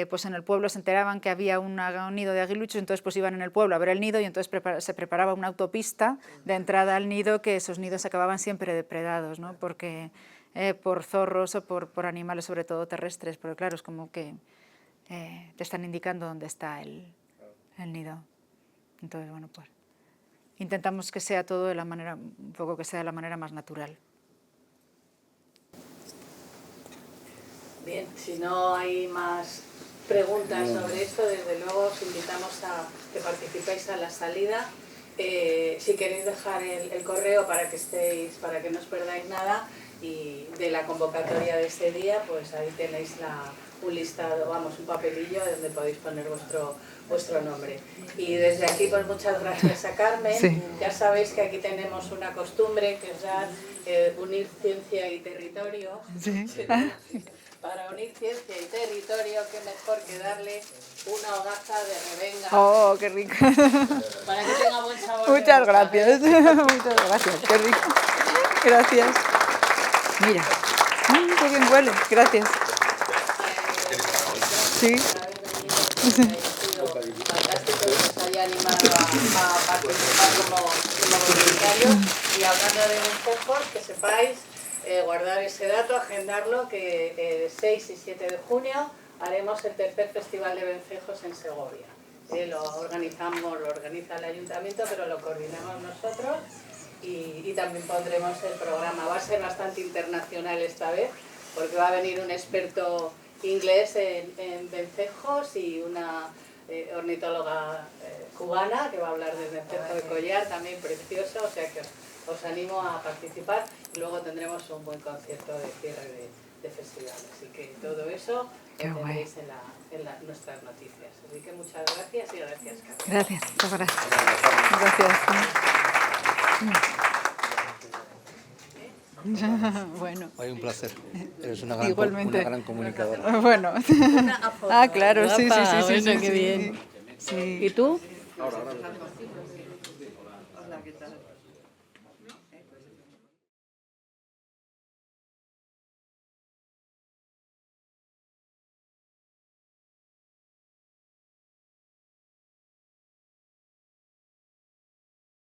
pues en el pueblo se enteraban que había un nido de aguiluchos, entonces pues iban en el pueblo a ver el nido, y entonces se preparaba una autopista de entrada al nido, que esos nidos acababan siempre depredados, ¿no? Porque por zorros o por animales, sobre todo terrestres, pero claro, es como que te están indicando dónde está el nido. Entonces, bueno, pues intentamos que sea todo de la manera, un poco que sea de la manera más natural.
Bien, si no hay más preguntas sobre esto, desde luego os invitamos a que participéis a la salida. Si queréis dejar el correo para que no os perdáis nada, y de la convocatoria de ese día, pues ahí tenéis un listado, un papelillo donde podéis poner vuestro nombre. Y desde aquí, pues muchas gracias a Carmen. Sí. Ya sabéis que aquí tenemos una costumbre, que es unir ciencia y territorio. Sí. Para unir ciencia y territorio, qué mejor que darle una hogaza de revenga.
¡Oh, qué rico!
Para que tenga buen sabor.
Muchas gracias. Muchas gracias, qué rico. Gracias. Mira, qué bien huele, gracias. Sí.
Fantástico que os haya animado a participar como voluntarios. Y hablando de Uncefor, que sepáis guardar ese dato, agendarlo, que el 6 y 7 de junio haremos el tercer Festival de Vencejos en Segovia. Lo organiza el Ayuntamiento, pero lo coordinamos nosotros y también pondremos el programa. Va a ser bastante internacional esta vez, porque va a venir un experto inglés en vencejos y una ornitóloga cubana que va a hablar del vencejo de collar, también precioso, o sea que os animo a participar y luego tendremos un buen concierto de cierre de festival. Así que todo eso lo tendréis en nuestras noticias. Así que muchas gracias y gracias, Carmen.
Gracias, muchas gracias. Gracias. Bueno.
Hay un placer. Eres una gran,
Igualmente.
una gran comunicadora.
Bueno. Claro, sí, sí, sí, sí,
Bueno,
sí,
qué
sí.
bien.
Sí.
¿Y tú?